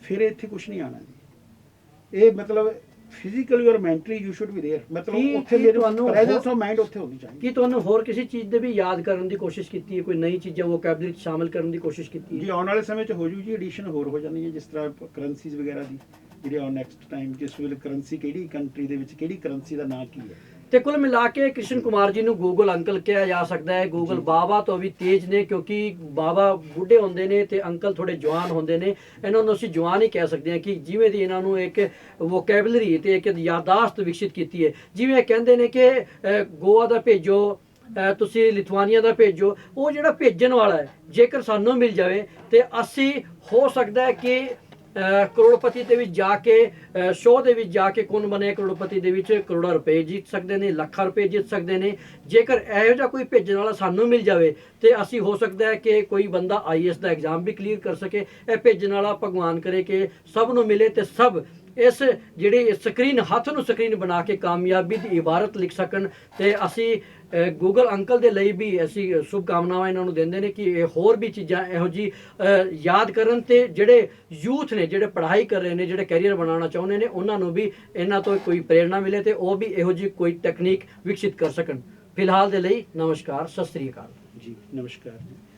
ਫਿਰ ਇੱਥੇ ਕੁਝ ਨਹੀਂ ਆਣਾ ਜੀ। ਇਹ ਮਤਲਬ ਫਿਜ਼ੀਕਲੀ ਔਰ mentally you should be there. ਮਤਲਬ ਉੱਥੇ ਮੇਰੇ ਪ੍ਰੈਜ਼ੈਂਸ ਆਫ ਮਾਈਂਡ ਉੱਥੇ ਹੋਣੀ ਚਾਹੀਦੀ। ਕੀ ਤੁਹਾਨੂੰ ਹੋਰ ਕਿਸੇ ਚੀਜ਼ ਦੇ ਵੀ ਯਾਦ ਕਰਨ ਦੀ ਕੋਸ਼ਿਸ਼ ਕੀਤੀ ਹੈ? ਕੋਈ ਨਈ ਚੀਜ਼ਾਂ ਵੋਕੈਬਲਰੀ ਚ ਸ਼ਾਮਿਲ ਕਰਨ ਦੀ ਕੋਸ਼ਿਸ਼ ਕੀਤੀ ਜੀ ਹੈ? ਆਉਣ ਵਾਲੇ ਸਮੇਂ 'ਚ ਹੋ ਜੂ ਜੀ, ਐਡੀਸ਼ਨ ਹੋਰ ਹੋ ਜਾਣੀ ਹੈ। ਜਿਸ ਤਰ੍ਹਾਂ ਕਰੰਸੀਜ਼ ਵਗੈਰਾ ਦੀ ਜਿਹੜੇ ਆਉਣ ਨੈਕਸਟ ਟਾਈਮ, ਜਿਸ ਵੇਲੇ ਕਰੰਸੀ ਕਿਹੜੀ ਕੰਟਰੀ ਦੇ ਵਿੱਚ ਕਿਹੜੀ ਕਰੰਸੀ ਦਾ ਨਾਂ ਕੀ ਹੈ। ਤੇ ਕੁੱਲ ਮਿਲਾ ਕੇ ਕ੍ਰਿਸ਼ਨ ਕੁਮਾਰ ਜੀ ਨੂੰ ਗੂਗਲ ਅੰਕਲ ਕਿਹਾ ਜਾ ਸਕਦਾ ਹੈ। ਗੂਗਲ ਬਾਬਾ ਤੋਂ ਵੀ ਤੇਜ਼ ਨੇ, ਕਿਉਂਕਿ ਬਾਬਾ ਬੁੱਢੇ ਹੁੰਦੇ ਨੇ ਤੇ ਅੰਕਲ ਥੋੜੇ ਜਵਾਨ ਹੁੰਦੇ ਨੇ। ਇਹਨਾਂ ਨੂੰ ਅਸੀਂ ਜਵਾਨ ਹੀ ਕਹਿ ਸਕਦੇ ਹਾਂ ਕਿ ਜਿਵੇਂ ਦੀ ਇਹਨਾਂ ਨੂੰ ਇੱਕ ਵੋਕੈਬਲਰੀ ਤੇ ਇੱਕ ਯਾਦਾਸ਼ਤ ਵਿਕਸਿਤ ਕੀਤੀ ਹੈ। ਜਿਵੇਂ ਕਹਿੰਦੇ ਨੇ ਕਿ ਗੋਆ ਦਾ ਭੇਜੋ, ਤੁਸੀਂ ਲਿਥੁਆਨੀਆ ਦਾ ਭੇਜੋ। ਉਹ ਜਿਹੜਾ ਭੇਜਣ ਵਾਲਾ ਹੈ, ਜੇਕਰ ਸਾਨੂੰ ਮਿਲ ਜਾਵੇ ਤੇ ਅਸੀਂ ਹੋ ਸਕਦਾ ਹੈ ਕਿ ਕਰੋੜਪਤੀ ਦੇ ਵਿੱਚ ਜਾ ਕੇ, ਸ਼ੋਅ ਦੇ ਵਿੱਚ ਜਾ ਕੇ ਕੌਣ ਬਣੇ ਕਰੋੜਪਤੀ ਦੇ ਵਿੱਚ ਕਰੋੜਾਂ ਰੁਪਏ ਜਿੱਤ ਸਕਦੇ ਨੇ, ਲੱਖਾਂ ਰੁਪਏ ਜਿੱਤ ਸਕਦੇ ਨੇ। ਜੇਕਰ ਇਹੋ ਜਿਹਾ ਕੋਈ ਭੇਜਣ ਵਾਲਾ ਸਾਨੂੰ ਮਿਲ ਜਾਵੇ ਤੇ ਅਸੀਂ ਹੋ ਸਕਦਾ ਹੈ ਕਿ ਕੋਈ ਬੰਦਾ IAS ਦਾ ਐਗਜ਼ਾਮ ਵੀ ਕਲੀਅਰ ਕਰ ਸਕੇ। ਇਹ ਭੇਜਣ ਵਾਲਾ ਭਗਵਾਨ ਕਰੇ ਕਿ ਸਭ ਨੂੰ ਮਿਲੇ ਤੇ ਸਭ ਇਸ ਜਿਹੜੀ ਸਕਰੀਨ, ਹੱਥ ਨੂੰ ਸਕਰੀਨ ਬਣਾ ਕੇ ਕਾਮਯਾਬੀ ਦੀ ਇਬਾਰਤ ਲਿਖ ਸਕਣ। ਤੇ ਅਸੀਂ ਗੂਗਲ ਅੰਕਲ ਦੇ ਲਈ ਵੀ ਅਸੀਂ ਸ਼ੁਭ ਕਾਮਨਾਵਾਂ ਇਹਨਾਂ ਨੂੰ ਦਿੰਦੇ ਨੇ ਕਿ ਇਹ ਹੋਰ ਵੀ ਚੀਜ਼ਾਂ ਇਹੋ ਜੀ ਯਾਦ ਕਰਨ ਤੇ ਜਿਹੜੇ ਯੂਥ ਨੇ, ਜਿਹੜੇ ਪੜ੍ਹਾਈ ਕਰ ਰਹੇ ਨੇ, ਜਿਹੜੇ ਕੈਰੀਅਰ ਬਣਾਉਣਾ ਚਾਹੁੰਦੇ ਨੇ, ਉਹਨਾਂ ਨੂੰ ਵੀ ਇਹਨਾਂ ਤੋਂ ਕੋਈ ਪ੍ਰੇਰਣਾ ਮਿਲੇ ਤੇ ਉਹ ਵੀ ਇਹੋ ਜੀ ਕੋਈ ਟੈਕਨੀਕ ਵਿਕਸਿਤ ਕਰ ਸਕਣ। ਫਿਲਹਾਲ ਦੇ ਲਈ ਨਮਸਕਾਰ, ਸਤਿ ਸ੍ਰੀ ਅਕਾਲ ਜੀ। ਨਮਸਕਾਰ ਜੀ।